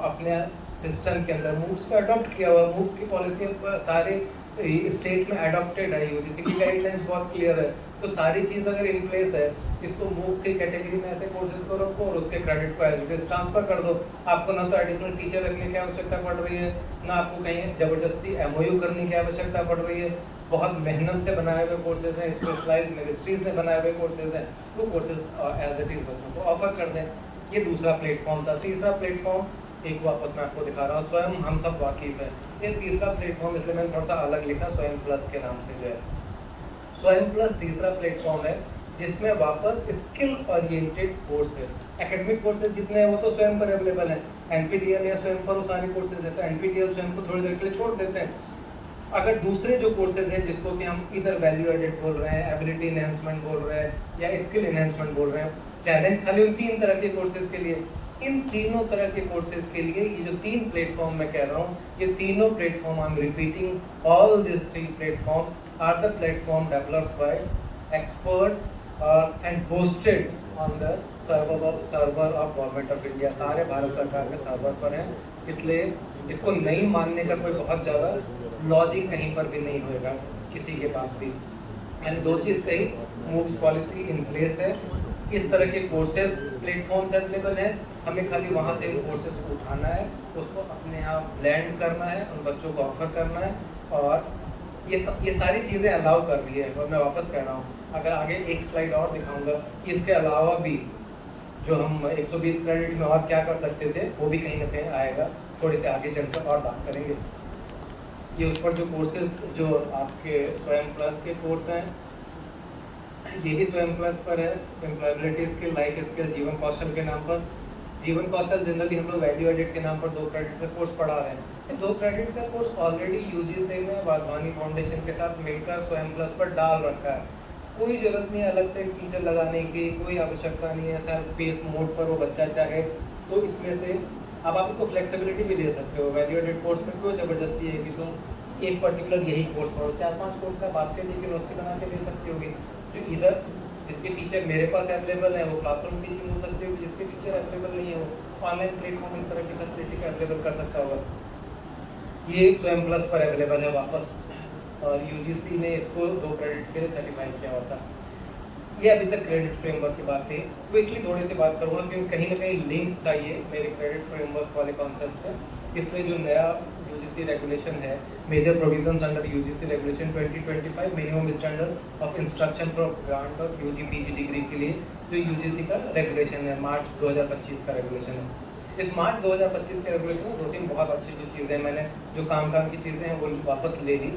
अपने सिस्टम के अंदर मूव्स को अडॉप्ट किया हुआ, मूव्स की पॉलिसी सारे स्टेट में अडॉप्टेड है, यूजीसी की गाइडलाइंस बहुत क्लियर है। तो सारी चीज़ अगर इन प्लेस है, इसको मूव की कैटेगरी में ऐसे कोर्सेज को रखो और उसके क्रेडिट को एज इट इज ट्रांसफर कर दो। आपको ना तो एडिशनल टीचर रखने की आवश्यकता पड़ रही है, ना आपको कहीं ज़बरदस्ती एमओयू करने की आवश्यकता पड़ रही है। बहुत मेहनत से बनाए हुए कोर्सेज हैं, स्पेशलाइज मिनिस्ट्रीज से बनाए हुए कोर्सेज हैं, वो कोर्सेज एज इट इज बच्चों को ऑफर कर दें। ये दूसरा प्लेटफॉर्म था। तीसरा प्लेटफॉर्म एक वापस मैं आपको दिखा रहा हूँ, स्वयं हम सब वाकिफ हैं। ये तीसरा प्लेटफॉर्म इसलिए मैंने थोड़ा सा अलग लिखा, स्वयं प्लस के नाम से जो है। स्वयं प्लस तीसरा प्लेटफॉर्म है जिसमें वापस skill oriented courses, academic courses जितने हैं वो तो स्वयं पर अवेलेबल हैं, एनपीटीईएल या स्वयं पर वो सारे कोर्सेज हैं, तो एनपीटीईएल स्वयं को थोड़ी देर के लिए छोड़ देते हैं। अगर दूसरे जो कोर्सेज हैं जिसको कि हम इधर वैल्यू एडेड बोल रहे हैं, एबिलिटी एनहेंसमेंट बोल रहे हैं या स्किल एनहेंसमेंट बोल रहे हैं, चैलेंज खाली उन तीन तरह के कोर्सेज के लिए। इन तीनों तरह के कोर्सेज के लिए ये जो तीन प्लेटफॉर्म मैं कह रहा हूँ, ये तीनों platform I am repeating, all this three platform are the platform developed by expert and hosted on the server of government of India. सारे भारत सरकार के सर्वर पर हैं, इसलिए इसको नहीं मानने का कोई बहुत ज़्यादा लॉजिक कहीं पर भी नहीं होगा किसी के पास भी। एंड दो चीज़ कही, मूव्स पॉलिसी इन प्लेस है, इस तरह के कोर्सेज प्लेटफॉर्म्स अवेलेबल हैं, हमें खाली वहाँ से इन कोर्सेज को उठाना है, उसको अपने यहाँ ब्लेंड करना है, उन बच्चों को ऑफर करना है, और ये सारी चीज़ें अलाउ कर रही है। और मैं वापस कह रहा हूँ, अगर आगे एक स्लाइड और दिखाऊंगा, इसके अलावा भी जो हम 120 क्रेडिट में और क्या कर सकते थे वो भी कहीं ना कहीं आएगा, थोड़ी से आगे चलकर और बात करेंगे। ये उस पर जो कोर्सेज जो आपके स्वयं प्लस के कोर्स हैं, ये भी स्वयं प्लस पर है। एम्प्लॉयबिलिटी स्किल, लाइफ स्किल, जीवन कौशल के नाम पर। जीवन कौशल जनरली हम लोग वैल्यू एडेड के नाम पर 2 क्रेडिट का कोर्स पढ़ा रहे हैं। 2 क्रेडिट का कोर्स ऑलरेडी यूजीसी ने वाधवानी फाउंडेशन के साथ मिलकर स्वयं प्लस पर डाल रखा है। कोई ज़रूरत नहीं है अलग से टीचर लगाने की, कोई आवश्यकता नहीं है। सेल्फ पेस मोड पर वो बच्चा चाहे तो इसमें से अब आप इसको फ्लेक्सिबिलिटी भी दे सकते हो। वैल्यू एडेड कोर्स में क्यों ज़बरदस्ती है कि तुम एक पर्टिकुलर यही कोर्स पढ़ो, 4-5 कोर्स का बास्केट एक यूनिवर्सिटी बना के दे सकती होगी। जो इधर जिसके टीचर मेरे पास अवेलेबल है वो क्लासरूम टीचिंग हो सकती होगी, जिसके टीचर अवेलेबल नहीं है वो ऑनलाइन प्लेटफॉर्म इस तरह की फैसिलिटी का अवेलेबल कर सकता होगा। ये स्वयं प्लस पर अवेलेबल है वापस, और यूजीसी ने इसको 2 क्रेडिट के लिए सर्टिफाई किया होता। ये अभी तक क्रेडिट फ्रेमवर्क की बात थी। क्विकली थोड़ी सी बात करूँगा क्योंकि कहीं ना कहीं लिंक था ये मेरे क्रेडिट फ्रेमवर्क वाले कॉन्सेप्ट से। इसमें जो नया यूजीसी रेगुलेशन है, major provisions under UGC regulation 2025 minimum standard of instruction for grant of UG PG degree के लिए जो यूजीसी का रेगुलेशन है, मार्च 2025 का रेगुलेशन है। इस मार्च 2025 के रेगुलेशन में 2-3 बहुत अच्छी जो चीज़ें मैंने जो काम की चीज़ें हैं वो वापस ले ली।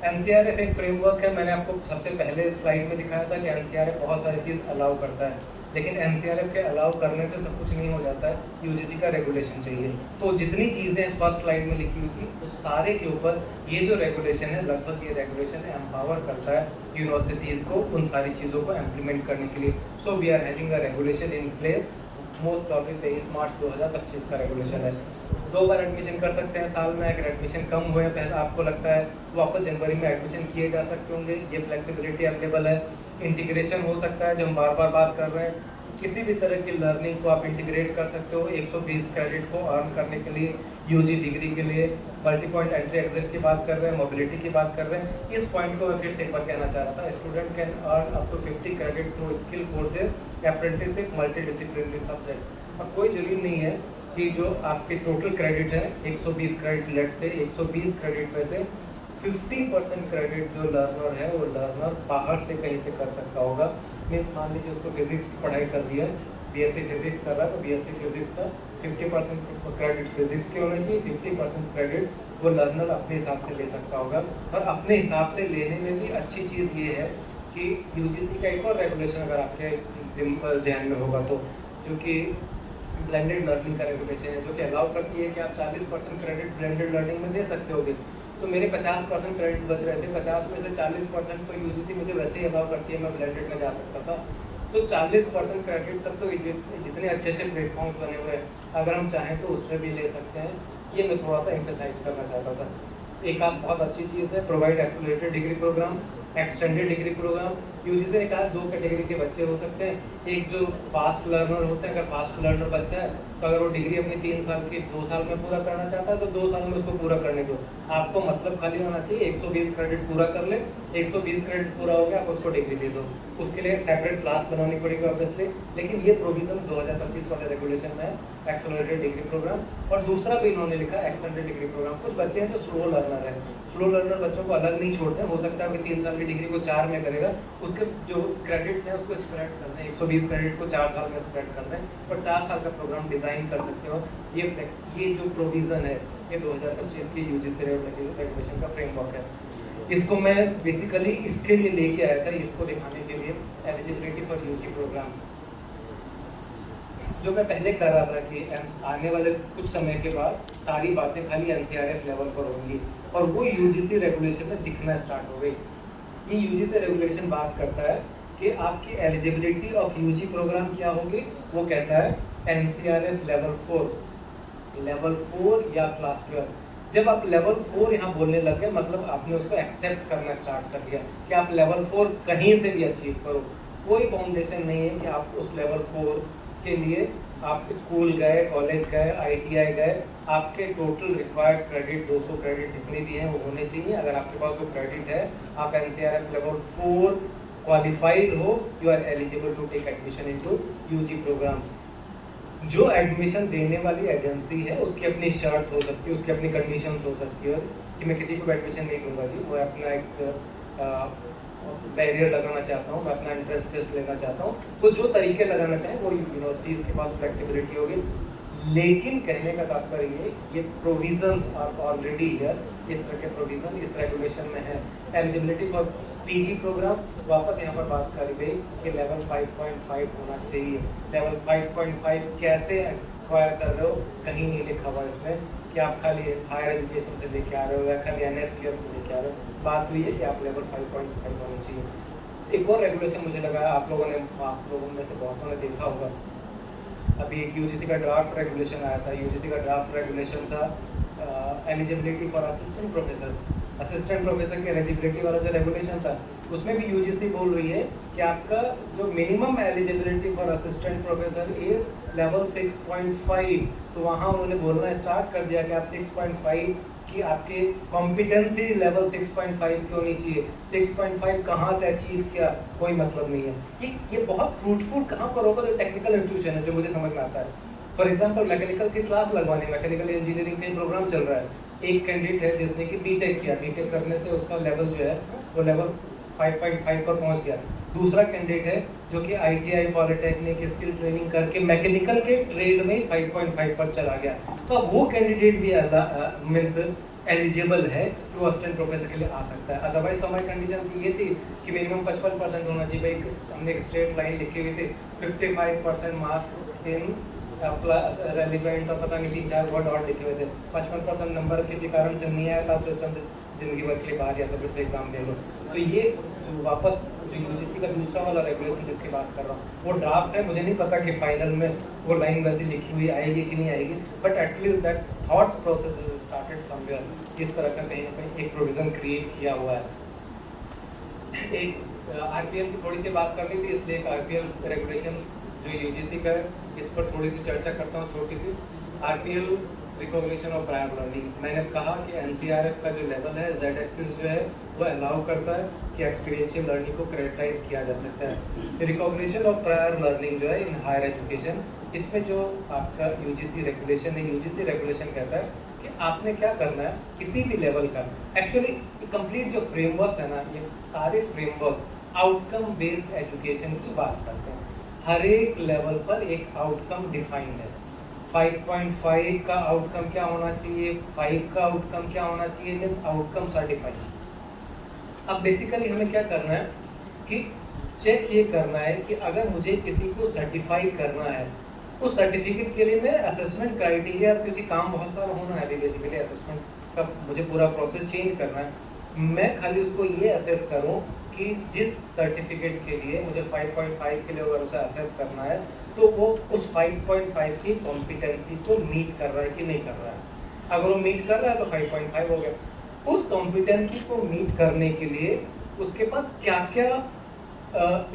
एनसीआरएफ एक फ्रेमवर्क है, मैंने आपको सबसे पहले स्लाइड में दिखाया था कि एनसीआरएफ बहुत सारी चीज़ अलाउ करता है, लेकिन एनसीआरएफ के अलाउ करने से सब कुछ नहीं हो जाता है, यूजीसी का रेगुलेशन चाहिए। तो जितनी चीज़ें फर्स्ट स्लाइड में लिखी हुई थी उस सारे के ऊपर ये जो रेगुलेशन है, लगभग ये रेगुलेशन एम्पावर करता है यूनिवर्सिटीज़ को उन सारी चीज़ों को इम्प्लीमेंट करने के लिए। So we are having a regulation in place, most probably 23 March 2025 का रेगुलेशन है। 2 बार एडमिशन कर सकते हैं साल में, अगर एडमिशन कम हुए पहले आपको लगता है वापस जनवरी में एडमिशन किए जा सकते होंगे, ये फ्लेक्सिबिलिटी अवेलेबल है। इंटीग्रेशन हो सकता है, जो हम बार बार बात कर रहे हैं, किसी भी तरह की लर्निंग को आप इंटीग्रेट कर सकते हो 120 क्रेडिट को अर्न करने के लिए, यूजी डिग्री के लिए। मल्टी पॉइंट एंट्री एग्जिट की बात कर रहे हैं, मोबिलिटी की बात कर रहे हैं। इस पॉइंट को मैं फिर से एक बार कहना चाह रहा था, student can earn up to 50 credit through skill courses, apprenticeship, multidisciplinary subject. अब कोई जरूरी नहीं है कि जो आपके टोटल क्रेडिट है 120 क्रेडिट, लेट से 120 क्रेडिट में से 50% क्रेडिट जो लर्नर है वो लर्नर बाहर से कहीं से कर सकता होगा। मीन्स मान लीजिए उसको फिजिक्स की पढ़ाई कर रही है, बीएससी फिजिक्स कर रहा है, तो बीएससी फिजिक्स का 50% क्रेडिट फिजिक्स के होने चाहिए, 50% क्रेडिट वो लर्नर अपने हिसाब से ले सकता होगा। और अपने हिसाब से लेने में भी अच्छी चीज़ ये है कि यूजीसी का एक और रेगुलेशन अगर आपके ध्यान में होगा तो, जो कि ब्लेंडेड लर्निंग का रेगुलेशन है, जो कि अलाउ करती है कि आप 40% क्रेडिट ब्लेंडेड लर्निंग में दे सकते होगे। तो मेरे 50% क्रेडिट बच रहे थे, 50 में से 40% तो यूजीसी मुझे वैसे ही अलाउ करती है, मैं ब्लेंडेड में जा सकता था। तो 40% क्रेडिट तक तो जितने अच्छे अच्छे प्लेटफॉर्म्स बने हुए हैं, अगर हम चाहें तो उसमें भी ले सकते हैं। ये मैं थोड़ा सा एम्फेसाइज करना चाहता था। एक आप बहुत अच्छी चीज़ है, provide accelerated degree programme, extended degree programme. UGC ने कहा 2 कैटेगरी के बच्चे हो सकते हैं, एक जो फास्ट लर्नर होते हैं, अगर फास्ट लर्नर बच्चा है तो अगर वो डिग्री अपनी 3 साल की 2 साल में पूरा करना चाहता है तो 2 साल में उसको पूरा करने दो। आपको मतलब खाली होना चाहिए 120 क्रेडिट पूरा कर ले, 120 क्रेडिट पूरा हो गया आप उसको डिग्री दे दो। उसके लिए एक सेपरेट क्लास बनानी पड़ेगी ऑब्वियसली, लेकिन ये प्रोविजन 2025 वाले रेगुलेशन में है, एक्सेलरेटेड डिग्री प्रोग्राम। और दूसरा भी इन्होंने लिखा है एक्सटेंडेड डिग्री प्रोग्राम। कुछ बच्चे हैं जो स्लो लर्नर है, स्लो लर्नर बच्चों को अलग नहीं छोड़ते, हो सकता है कि 3 साल की डिग्री को 4 में करेगा, उसके जो क्रेडिट्स हैं उसको स्प्रेड कर दें, 120 क्रेडिट को 4 साल में स्प्रेड कर दें और 4 साल का प्रोग्राम डिजाइन कर सकते हो। ये जो प्रोविजन है ये 2025 की यूजीसी रेगुलेशन का फ्रेमवर्क है। इसको मैं बेसिकली इसके लिए लेके आया था, इसको दिखाने के लिए, एलिजिबिलिटी फॉर यूजी प्रोग्राम। जो मैं पहले कह रहा था कि आने वाले कुछ समय के बाद सारी बातें खाली एनसीआरएफ लेवल पर होंगी और वो यूजीसी रेगुलेशन में दिखना स्टार्ट हो गई। ये यूजीसी रेगुलेशन बात करता है कि आपकी एलिजिबिलिटी ऑफ यूजी प्रोग्राम क्या होगी, वो कहता है एनसीआरएफ लेवल 4 या क्लास 12। जब आप लेवल 4 यहाँ बोलने लग गए, मतलब आपने उसको एक्सेप्ट करना स्टार्ट कर दिया कि आप लेवल 4 कहीं से भी अचीव करो। कोई फाउंडेशन नहीं है कि आप उस लेवल 4 के लिए आप स्कूल गए, कॉलेज गए, आईटीआई गए, आपके टोटल रिक्वायर्ड क्रेडिट 200 क्रेडिट जितने भी हैं वो होने चाहिए। अगर आपके पास वो क्रेडिट है, आप एनसीआरएफ लेवल 4 क्वालिफाइड हो, you are eligible to take admission into UG programme. जो एडमिशन देने वाली एजेंसी है उसकी अपनी शर्त हो सकती है, उसकी अपनी कंडीशंस हो सकती है कि मैं किसी को एडमिशन नहीं दूंगा जी, वो अपना एक बैरियर लगाना चाहता हूँ, मैं अपना एंट्रेंस टेस्ट लेना चाहता हूँ, तो जो तरीके लगाना चाहें वो यूनिवर्सिटीज़ के पास फ्लेक्सिबिलिटी होगी। लेकिन कहने का तात्पर्य ये प्रोविजंस आर ऑलरेडी हियर, इस तरह के प्रोविजन इस रेगुलेशन में है। एलिजिबिलिटी फॉर पीजी प्रोग्राम वापस यहाँ पर बात करी गई कि लेवल 5.5 होना चाहिए। लेवल 5.5 कैसे एक्वायर कर रहे हो, कहीं नहीं लिखा हुआ इसमें कि आप खाली हायर एजुकेशन से लेके आ रहे हो या खाली एनएसक्यूएम से लेके आ रहे हो। बात हुई है कि आप लेवल 5.5 होना चाहिए। एक और रेगुलेशन मुझे लगा आप लोगों में से बहुतों ने देखा होगा, अभी एक यूजीसी का ड्राफ्ट रेगुलेशन आया था। यूजीसी का ड्राफ्ट रेगुलेशन था eligibility for assistant professor. Assistant professor की एलिजिबिलिटी वाला जो रेगुलेशन था उसमें भी यूजीसी बोल रही है कि आपका जो minimum eligibility for assistant professor is level 6.5। तो वहाँ उन्होंने बोलना स्टार्ट कर दिया कि आप 6.5 की आपके कॉम्पिटेंसी लेवल 6.5 की होनी चाहिए। 6.5 कहाँ से अचीव किया कोई मतलब नहीं है। ये बहुत फ्रूटफुल कहाँ पर होगा, तो टेक्निकल इंस्टीट्यूशन है जो मुझे समझ में आता है। फॉर एग्जाम्पल मैकेनिकल की क्लास लगवानी, मैकेनिकल इंजीनियरिंग का प्रोग्राम चल रहा है, एक कैंडिडेट है जिसने कि बीटेक किया, बीटेक करने से उसका लेवल जो है वो लेवल 5.5 पर पहुंच गया। दूसरा कैंडिडेट है जो कि आईटीआई पॉलिटेक्निक स्किल ट्रेनिंग करके मैकेनिकल के ट्रेड में 5.5 पर चला गया। तो वो कैंडिडेट भी मीन्स एलिजिबल है कि वो असिस्टेंट प्रोफेसर के लिए आ सकता है। अदरवाइज तो हमारी कंडीशन ये थी कि मिनिमम 55% होना चाहिए। भाई हमने एक स्ट्रेट लाइन लिखी हुई थी 55% मार्क्स इन रेलिवेंट और पता नहीं 3-4 वर्ड और लिखे हुए थे। 55% नंबर किसी कारण से नहीं आया था, सिस्टम से जिंदगी भर के लिए बाहर या तो फिर से एग्जाम दे लो। तो ये वापस जो यूजीसी का दूसरा वाला रेगुलेशन जिसकी बात कर रहा हूँ वो ड्राफ्ट है, मुझे नहीं पता कि फाइनल में वो लाइन वैसी लिखी हुई आएगी कि नहीं आएगी, but at least that thought process is started somewhere. इस तरह का कहीं ना कहीं एक प्रोविजन क्रिएट किया हुआ है। एक आरपीएल की थोड़ी सी बात करनी थी, इसलिए एक आरपीएल रेगुलेशन जो यूजीसी का है इस पर थोड़ी सी चर्चा करता हूँ छोटी सी। RPL recognition of prior learning, मैंने कहा कि एनसीआरएफ का जो लेवल है जेड एक्सिस जो है वो अलाउ करता है कि एक्सपीरियंशियल लर्निंग को क्रेडिटाइज किया जा सकता है। रिकॉग्निशन ऑफ प्रायर लर्निंग जो है इन हायर एजुकेशन, इसमें जो आपका यूजीसी रेगुलेशन है, यूजीसी रेगुलेशन कहता है कि आपने क्या करना है किसी भी लेवल का। एक्चुअली कंप्लीट जो फ्रेमवर्क है ना, ये सारे फ्रेमवर्क आउटकम बेस्ड एजुकेशन की बात करते हैं। हर एक लेवल पर एक आउटकम डिफाइंड है। 5.5 का आउटकम क्या होना चाहिए, 5 का आउटकम क्या होना चाहिए, मीन्स आउटकम सर्टिफाइड। अब बेसिकली हमें क्या करना है कि चेक ये करना है कि अगर मुझे किसी को सर्टिफाई करना है, उस सर्टिफिकेट के लिए मेरे असेसमेंट क्राइटेरिया, क्योंकि काम बहुत सारा होना है बेसिकली असेसमेंट का, मुझे पूरा प्रोसेस चेंज करना है। मैं खाली उसको ये असेस करूं कि जिस सर्टिफिकेट के लिए मुझे 5.5 के लिए अगर उसे असेस करना है तो वो उस 5.5 की कॉम्पिटेंसी को मीट कर रहा है कि नहीं कर रहा है। अगर वो मीट कर रहा है तो 5.5 हो गया। उस कॉम्पिटेंसी को मीट करने के लिए उसके पास क्या क्या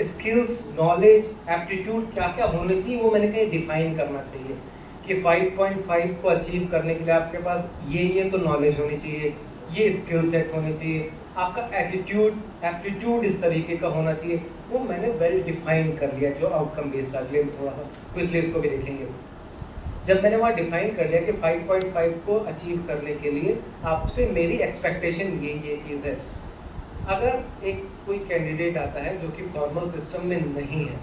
स्किल्स, नॉलेज, एप्टीट्यूड क्या क्या होने चाहिए वो मैंने कहीं डिफाइन करना चाहिए कि 5.5 को अचीव करने के लिए आपके पास ये तो नॉलेज होनी चाहिए, ये स्किल सेट होनी चाहिए, आपका एप्टीट्यूड इस तरीके का होना चाहिए। वो मैंने वेल डिफाइन कर लिया जो आउटकम बेस्ड। अगले थोड़ा सा क्विकली इसको भी देखेंगे। जब मैंने वहाँ डिफाइन कर लिया कि 5.5 को अचीव करने के लिए आपसे मेरी एक्सपेक्टेशन ये चीज़ है। अगर एक कोई कैंडिडेट आता है जो कि फॉर्मल सिस्टम में नहीं है,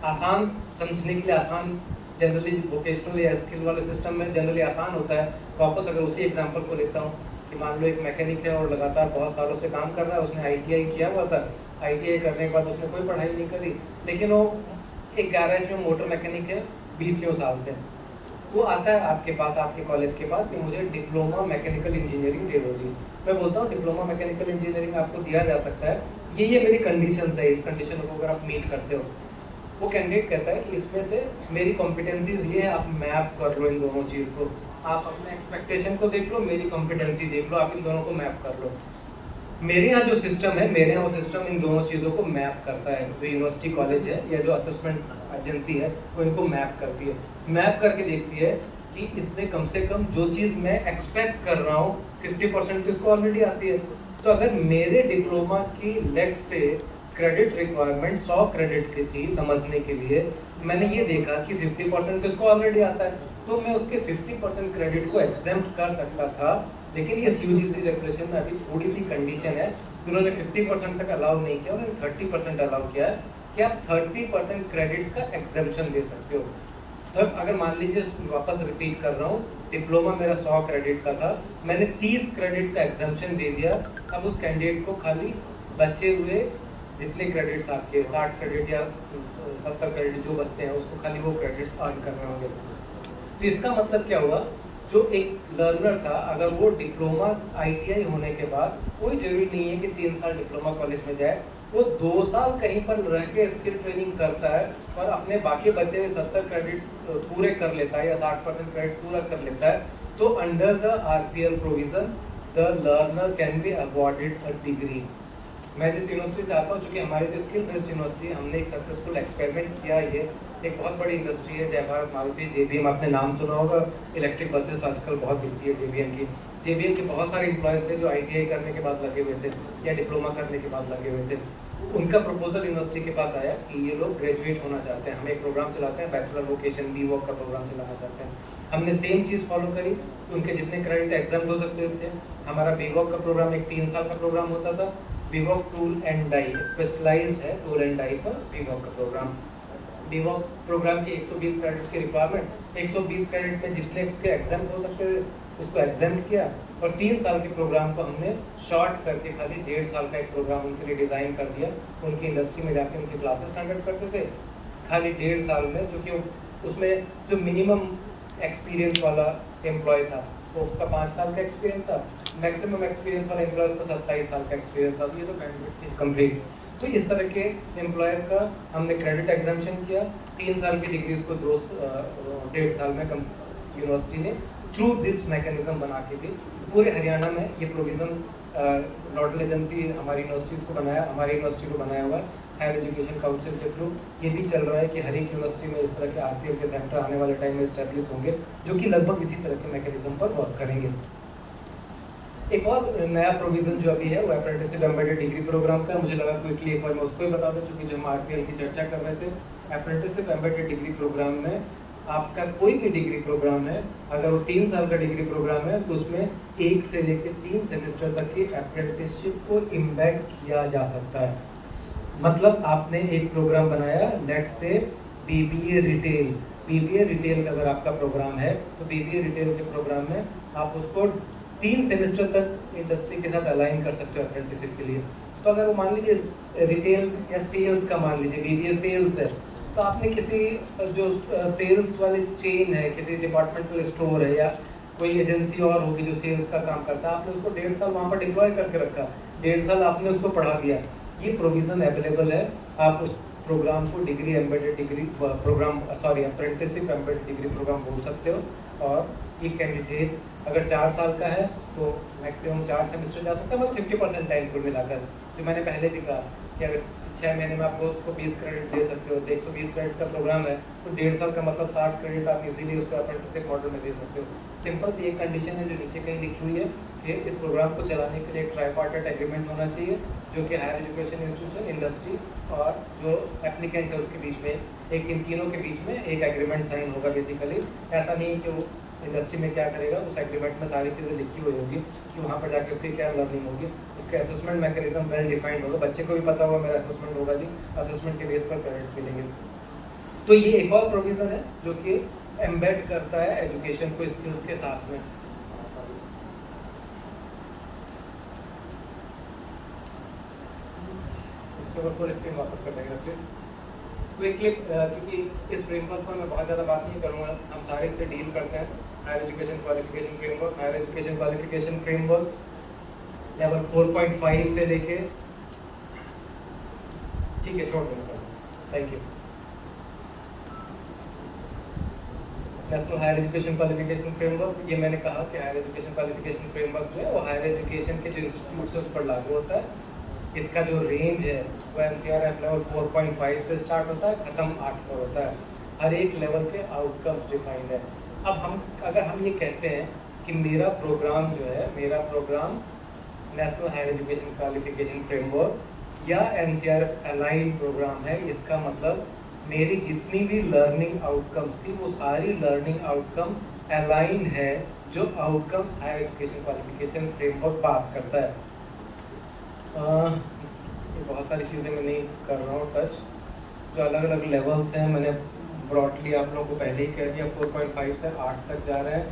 आसान समझने के लिए आसान, जनरली वोकेशनल या स्किल वाले सिस्टम में जनरली आसान होता है। वापस अगर उसी एग्जांपल को लेता हूँ कि मान लो एक मैकेनिक है और लगातार बहुत सालों से काम कर रहा है, उसने आईटीआई किया हुआ था, आईटीआई करने के बाद उसने कोई पढ़ाई नहीं करी, लेकिन वो एक गैरेज में मोटर मैकेनिक है 20 साल से। वो आता है आपके पास, आपके कॉलेज के पास कि मुझे डिप्लोमा मैकेनिकल इंजीनियरिंग दे दो जी। मैं बोलता हूँ डिप्लोमा मैकेनिकल इंजीनियरिंग आपको दिया जा सकता है, ये मेरी कंडीशन है, इस कंडीशन को अगर आप मीट करते हो। वो कैंडिडेट कहता है कि इसमें से मेरी कॉम्पिटेंसीज ये है, आप मैप कर लो इन दोनों चीज़ को, आप अपने एक्सपेक्टेशन को देख लो, मेरी कॉम्पिटेंसी देख लो, आप इन दोनों को मैप कर लो। मेरे यहाँ जो सिस्टम है, मेरे यहाँ वो सिस्टम इन दोनों चीज़ों को मैप करता है। जो यूनिवर्सिटी कॉलेज है या जो असेसमेंट एजेंसी है वो इनको मैप करती है, मैप करके देखती है कि इसमें कम से कम जो चीज़ मैं एक्सपेक्ट कर रहा हूँ 50% इसको ऑलरेडी आती है। तो अगर मेरे डिप्लोमा की लेट से क्रेडिट रिक्वायरमेंट 100 क्रेडिट की थी समझने के लिए, मैंने ये देखा कि 50% इसको ऑलरेडी आता है, तो मैं उसके 50% क्रेडिट को एग्जेम्प्ट कर सकता था। लेकिन ये यूजीसी रेगुलेशन में अभी थोड़ी सी कंडीशन है, उन्होंने 50% तक अलाउ नहीं किया, उन्होंने 30% अलाउ किया है कि आप 30% क्रेडिट्स का एग्जेम्पशन दे सकते हो। तो अगर मान लीजिए, वापस रिपीट कर रहा हूँ, डिप्लोमा मेरा 100 क्रेडिट का था, मैंने 30 क्रेडिट का एग्जेम्पशन दे दिया। अब उस कैंडिडेट को खाली बचे हुए जितने क्रेडिट्स आपके 60 क्रेडिट या 70 क्रेडिट जो बचते हैं उसको खाली वो क्रेडिट्स अर्न करने होंगे। तो इसका मतलब क्या हुआ, जो एक लर्नर था अगर वो डिप्लोमा आईटीआई होने के बाद, कोई जरूरी नहीं है कि 3 साल डिप्लोमा कॉलेज में जाए, वो 2 साल कहीं पर रह के स्किल ट्रेनिंग करता है और अपने बाकी बचे हुए 70 क्रेडिट पूरे कर लेता है या 60% क्रेडिट पूरा कर लेता है, तो under the RPL provision the learner can be awarded a degree. मैं जिस यूनिवर्सिटी से आता हूँ, चूँकि हमारी जो स्किल बेस्ड यूनिवर्सिटी है, हमने एक सक्सेसफुल एक्सपेरिमेंट किया। ये एक बहुत बड़ी इंडस्ट्री है, जय भारत मारुति, JBM, आपने नाम सुना होगा। इलेक्ट्रिक बसेस आजकल बहुत बिकती है JBM की। JBM के बहुत सारे एम्प्लॉयज़ थे जो ITI करने के बाद लगे हुए थे या डिप्लोमा करने के बाद लगे हुए थे। उनका प्रपोजल यूनिवर्सिटी के पास आया कि ये लोग ग्रेजुएट होना चाहते हैं, हम एक प्रोग्राम चलाते हैं, बैचलर वोकेशन BWOC का प्रोग्राम चलाना चाहते हैं। हमने सेम चीज़ फॉलो करी। उनके जितने क्रेडिट एग्जाम हो सकते थे, हमारा BWOC का प्रोग्राम एक 3 साल का प्रोग्राम होता था। BWOC tool and die specialised है, टूल एंड डाई का BWOC का प्रोग्राम। BWOC प्रोग्राम के 120 क्रेडिट की रिक्वायरमेंट, 120 क्रेडिट में जितने उसके एग्जाम हो सकते थे उसको एग्जाम किया, और 3 साल के प्रोग्राम को हमने शॉर्ट करके खाली 1.5 साल का एक प्रोग्राम उनके लिए डिज़ाइन कर दिया। उनकी इंडस्ट्री में जाके उनकी क्लासेस कंडक्ट करते थे खाली 1.5 साल में, जो कि उसमें जो मिनिमम एक्सपीरियंस वाला एम्प्लॉय था तो उसका 5 साल का एक्सपीरियंस था, मैक्सिमम एक्सपीरियंस वाला एम्प्लॉयज़ का 27 साल का एक्सपीरियंस था। ये तो कैंडिडेट कंप्लीट। तो इस तरह के एम्प्लॉयज़ का हमने क्रेडिट एग्जाम्शन किया। 3 साल की डिग्री उसको 1.5 साल में यूनिवर्सिटी ने थ्रू दिस मैकेनिज्म बना के दी। पूरे हरियाणा में ये प्रोविज़न नोडल एजेंसी हमारी यूनिवर्सिटीज़ को बनाया, हमारी यूनिवर्सिटी को बनाया हुआ है हायर एजुकेशन काउंसिल के थ्रू। ये भी चल रहा है कि हर एक यूनिवर्सिटी में इस तरह के RPL के सेंटर आने वाले टाइम में इस्टेब्लिश होंगे, जो कि लगभग इसी तरह के मैकेनिज्म पर वर्क करेंगे। एक और नया प्रोविज़न जो अभी है वो अप्रेंटिसशिप एम्बेडेड डिग्री प्रोग्राम का। मुझे लगा क्विकली एक बार मैं उसको ही बता दूं, चूँकि जो हम RPL की चर्चा कर रहे थे। अप्रेंटिसशिप एम्बेडेड डिग्री प्रोग्राम में आपका कोई भी डिग्री प्रोग्राम है, अगर वो 3 साल का डिग्री प्रोग्राम है तो उसमें 1 से लेकर 3 सेमेस्टर तक की अप्रेंटिसशिप को इम्बेड किया जा सकता है। मतलब आपने एक प्रोग्राम बनाया, लेट्स से BBA रिटेल का अगर आपका प्रोग्राम है तो BBA रिटेल के प्रोग्राम में आप उसको 3 सेमेस्टर तक इंडस्ट्री के साथ अलाइन कर सकते हो अप्रेंटिसशिप के लिए। तो अगर वो मान लीजिए रिटेल या सेल्स का, मान लीजिए BBA सेल्स है, तो आपने किसी जो सेल्स वाली चेन है, किसी डिपार्टमेंटल स्टोर है या कोई एजेंसी और होगी जो सेल्स का काम करता है, आपने उसको 1.5 साल वहाँ पर डिप्लॉय करके रखा, 1.5 साल आपने उसको पढ़ा दिया। ये प्रोविज़न अवेलेबल है। आप उस प्रोग्राम को degree embedded degree programme apprenticeship embedded degree programme बोल सकते हो। और ये कैंडिडेट अगर 4 साल का है तो मैक्सिमम 4 सेमेस्टर जा सकता है, मतलब 50% टाइम को मिलाकर। जो मैंने पहले भी कहा कि अगर 6 महीने में आपको उसको 20 क्रेडिट दे सकते हो, तो 120 क्रेडिट का प्रोग्राम है तो 1.5 साल का मतलब 60 क्रेडिट आप इजीली उसको अप्रेंटिसशिप मॉडल में दे सकते हो। सिंपल सी एक कंडीशन है जो नीचे कहीं लिखी हुई है कि इस प्रोग्राम को चलाने के लिए एक ट्राइपार्टाइट एग्रीमेंट होना चाहिए, जो कि हायर एजुकेशन इंस्टीट्यूशन, इंडस्ट्री और जो एप्लीकेंट है उसके बीच में, एक इन तीनों के बीच में एक एग्रीमेंट साइन होगा बेसिकली। ऐसा नहीं कि वो इंडस्ट्री में क्या करेगा, उस एग्रीमेंट में सारी चीज़ें लिखी हुई होगी कि वहाँ पर जाके उसकी क्या लर्निंग होगी, उसके असेसमेंट मैकेनिज्म वेल डिफाइंड होगा, बच्चे को भी पता होगा मेरा असेसमेंट होगा जी, असेसमेंट के बेस पर क्रेडिट मिलेंगे। तो ये एक और प्रोविज़न है जो कि एम्बेड करता है एजुकेशन को स्किल्स के साथ में। इसके ऊपर फुल स्क्रीन वापस कर देंगे प्लीज क्विकली, क्योंकि इस फ्रेमवर्क पर मैं बहुत ज़्यादा बात नहीं करूँगा, हम सारे इससे डील करते हैं। Higher education qualification framework, higher education qualification framework level 4.5 से लेके, ठीक है छोड़ देना, thank you. National higher education qualification framework, ये मैंने कहा कि हायर एजुकेशन क्वालिफिकेशन फ्रेमवर्क जो है वो हायर एजुकेशन के जो इंस्टीट्यूट्स है उस पर लागू होता है। इसका जो रेंज है वो NCRF लेवल 4.5 से स्टार्ट होता है, ख़त्म 8 पर होता है। हर एक लेवल के आउटकम्स डिफाइंड है। अब अगर हम ये कहते हैं कि मेरा प्रोग्राम जो है, मेरा programme national higher education qualification framework या NCRF अलाइन प्रोग्राम है, इसका मतलब मेरी जितनी भी लर्निंग आउटकम्स थी वो सारी लर्निंग आउटकम अलाइन है जो outcomes higher education qualification framework बात करता है। ये बहुत सारी चीज़ें मैं नहीं कर रहा हूँ टच, जो अलग अलग लेवल्स हैं मैंने ब्रॉडली आप लोगों को पहले ही कह दिया, 4.5 से 8 तक जा रहे हैं।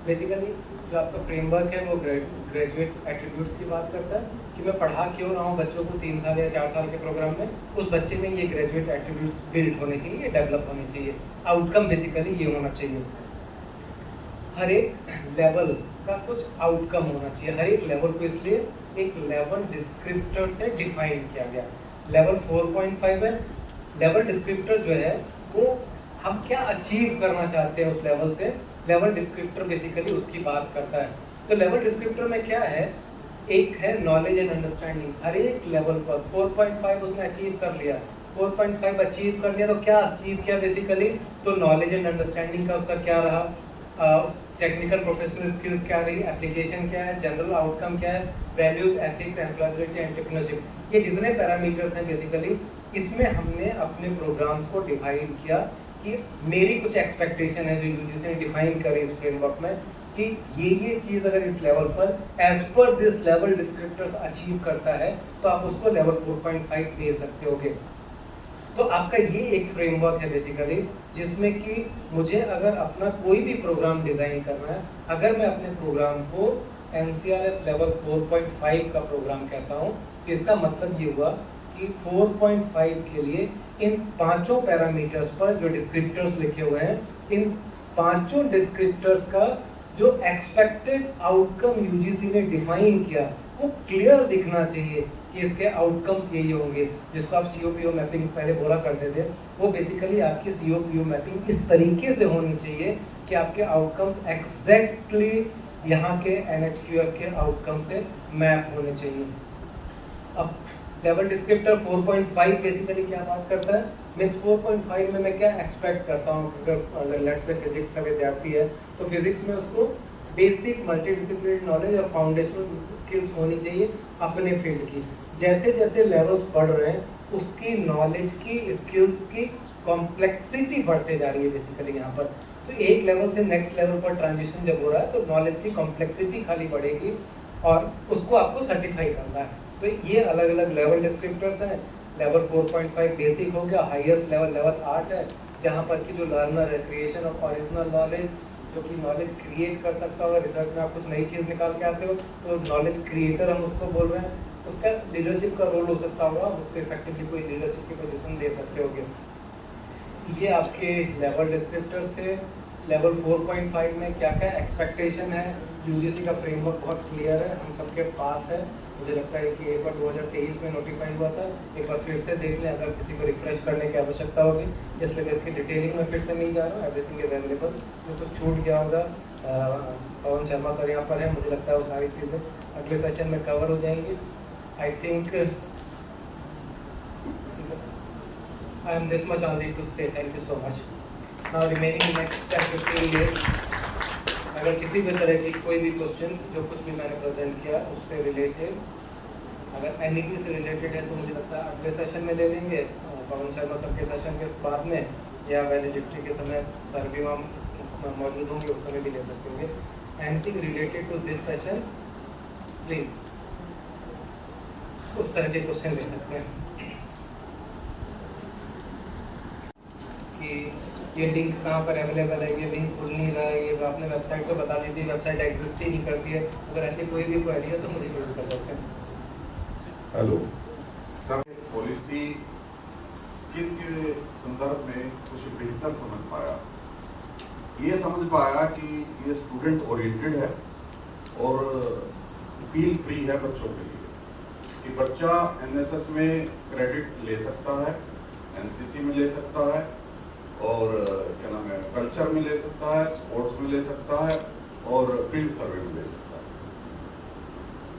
बेसिकली जो आपका फ्रेमवर्क है वो ग्रेजुएट एट्रीब्यूट्स की बात करता है कि मैं पढ़ा क्यों रहा हूँ बच्चों को 3 साल या 4 साल के प्रोग्राम में, उस बच्चे में ये ग्रेजुएट एट्रीब्यूट्स बिल्ड होने चाहिए, डेवलप होने चाहिए। आउटकम बेसिकली ये होना चाहिए, हर एक लेवल का कुछ आउटकम होना चाहिए, हर एक लेवल को इसलिए एक लेवल डिस्क्रिप्टर से डिफाइन किया गया। लेवल 4.5 है, लेवल डिस्क्रिप्टर जो है वो हम क्या अचीव करना चाहते हैं उस लेवल से, लेवल डिस्क्रिप्टर बेसिकली उसकी बात करता है। तो लेवल डिस्क्रिप्टर में क्या है, एक है नॉलेज एंड अंडरस्टैंडिंग, हर एक लेवल पर 4.5 उसने अचीव कर लिया, 4.5 अचीव कर लिया तो क्या अचीव किया बेसिकली, तो नॉलेज एंड अंडरस्टैंडिंग का उसका क्या रहा, टेक्निकल प्रोफेशनल स्किल्स क्या रही, एप्लीकेशन क्या है, जनरल आउटकम क्या है, वैल्यूज, एथिक्स, एम्प्लॉयबिलिटी, एंटरप्रेन्योरशिप, ये जितने पैरामीटर्स हैं बेसिकली इसमें हमने अपने प्रोग्राम्स को डिफाइन किया कि मेरी कुछ एक्सपेक्टेशन है जो यूजीसी ने डिफाइन करी इस फ्रेमवर्क में कि ये चीज़ अगर इस लेवल पर as per this level descriptors achieve करता है तो आप उसको लेवल 4.5 दे सकते होगे। तो आपका ये एक फ्रेमवर्क है बेसिकली, जिसमें कि मुझे अगर अपना कोई भी प्रोग्राम डिज़ाइन करना है, अगर मैं अपने प्रोग्राम को NCRF लेवल 4.5 का प्रोग्राम कहता हूँ, तो इसका मतलब ये हुआ कि 4.5 के लिए इन पांचों पैरामीटर्स पर जो डिस्क्रिप्टर्स लिखे हुए हैं, इन पांचों डिस्क्रिप्टर्स का जो एक्सपेक्टेड आउटकम यूजीसी ने डिफाइन किया वो क्लियर दिखना चाहिए कि इसके आउटकम्स यही होंगे, जिसको आप COPO मैपिंग पहले बोला करते थे, वो बेसिकली आपकी COPO मैपिंग इस तरीके से होनी चाहिए कि आपके आउटकम्स एग्जैक्टली यहाँ के NHQF के आउटकम से मैप होने चाहिए। अब लेवल डिस्क्रिप्टर 4.5 बेसिकली क्या बात करता है, मीन्स 4.5 में मैं क्या एक्सपेक्ट करता हूँ, अगर लेट्स से फिजिक्स का विद्यार्थी है तो फिजिक्स में उसको बेसिक मल्टीडिसिप्लिनरी नॉलेज और फाउंडेशनल स्किल्स होनी चाहिए अपने फील्ड की। जैसे जैसे लेवल्स बढ़ रहे हैं उसकी नॉलेज की, स्किल्स की कॉम्प्लेक्सिटी बढ़ते जा रही है बेसिकली यहाँ पर। तो एक लेवल से नेक्स्ट लेवल पर ट्रांजिशन जब हो रहा है तो नॉलेज की कॉम्प्लेक्सिटी खाली बढ़ेगी और उसको आपको सर्टिफाई करना है। तो ये अलग अलग लेवल डिस्क्रिप्टर्स हैं। लेवल 4.5 बेसिक हो गया, हाईएस्ट लेवल लेवल 8 है, जहाँ पर की जो लर्नर है क्रिएशन ऑफ ओरिजिनल नॉलेज, जो कि नॉलेज क्रिएट कर सकता होगा, रिसर्च में आप कुछ नई चीज़ निकाल के आते हो तो नॉलेज क्रिएटर हम उसको बोल रहे हैं, उसका लीडरशिप का रोल हो सकता होगा, उसको इफेक्टिवली कोई लीडरशिप की पोजीशन दे सकते होगे। ये आपके लेवल डिस्क्रिप्टर्स थे। लेवल 4.5 में क्या क्या एक्सपेक्टेशन है, यूजीसी का फ्रेमवर्क बहुत क्लियर है, हम सबके पास है। मुझे लगता है कि एक बार 2023 में नोटिफाई हुआ था, एक बार फिर से देख लें अगर किसी को रिफ्रेश करने की आवश्यकता होगी, इसलिए इसकी डिटेलिंग में फिर से नहीं जा रहा हूँ, एवरीथिंग इज अवेलेबल। जो कुछ छूट गया होगा, पवन शर्मा सर यहाँ पर है, मुझे लगता है वो सारी चीज़ें अगले सेशन में कवर हो जाएंगी। I think I am this much only to say thank you so much. Now remaining next 10-15 days, अगर किसी भी तरह की कोई भी क्वेश्चन जो कुछ भी मैंने प्रेजेंट किया उससे रिलेटेड, अगर NET से रिलेटेड है तो मुझे लगता है अगले सेशन में ले लेंगे, पवन शर्मा सर के सेशन के बाद में, या वैलिडिटी के समय सर भी वहाँ मौजूद होंगे उस समय भी ले सकते होंगे। Anything related to this session please उस तरह के क्वेश्चन ले सकते हैं कि ये लिंक कहाँ पर अवेलेबल है, ये लिंक खुल नहीं रहा है, ये आपने वेबसाइट को बता दी थी, वेबसाइट एग्जिस्ट ही नहीं करती है। अगर ऐसी कोई भी क्वेरी है तो मुझे यूज कर सकते हैं। हेलो सर, पॉलिसी स्किल के संदर्भ में कुछ बेहतर समझ पाया, ये समझ पाया कि ये स्टूडेंट ओरिएंटेड है और फील फ्री है बच्चों के लिए, कि बच्चा NSS में क्रेडिट ले सकता है, NCC में ले सकता है, और क्या नाम है, कल्चर में ले सकता है, स्पोर्ट्स में ले सकता है और फील्ड सर्वे में ले सकता है।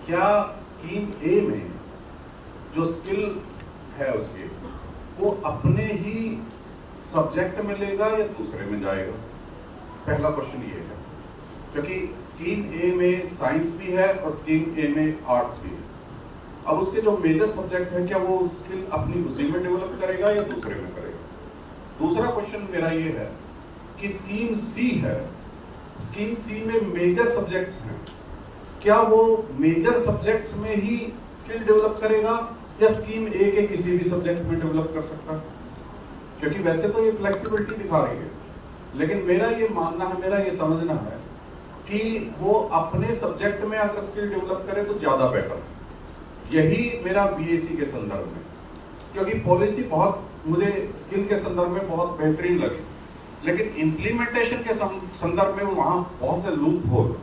क्या स्कीम ए में जो स्किल है उसके वो अपने ही सब्जेक्ट में लेगा या दूसरे में जाएगा? पहला क्वेश्चन ये है, क्योंकि स्कीम ए में साइंस भी है और स्कीम ए में आर्ट्स भी है। अब उसके जो मेजर सब्जेक्ट है क्या वो स्किल अपनी उसी में डेवलप करेगा या दूसरे में करेगा? दूसरा क्वेश्चन मेरा ये है कि स्कीम सी है, स्कीम सी में मेजर सब्जेक्ट्स हैं, क्या वो मेजर सब्जेक्ट्स में ही स्किल डेवलप करेगा या स्कीम ए के किसी भी सब्जेक्ट में डेवलप कर सकता है? क्योंकि वैसे तो ये फ्लेक्सिबिलिटी दिखा रही है, लेकिन मेरा ये मानना है, मेरा ये समझना है कि वो अपने सब्जेक्ट में अगर स्किल डेवलप करे तो ज्यादा बेटर है। यही मेरा BSc के संदर्भ में, क्योंकि पॉलिसी बहुत मुझे स्किल के संदर्भ में बहुत बेहतरीन लगी, लेकिन इम्प्लीमेंटेशन के संदर्भ में वहाँ बहुत से लूप होल,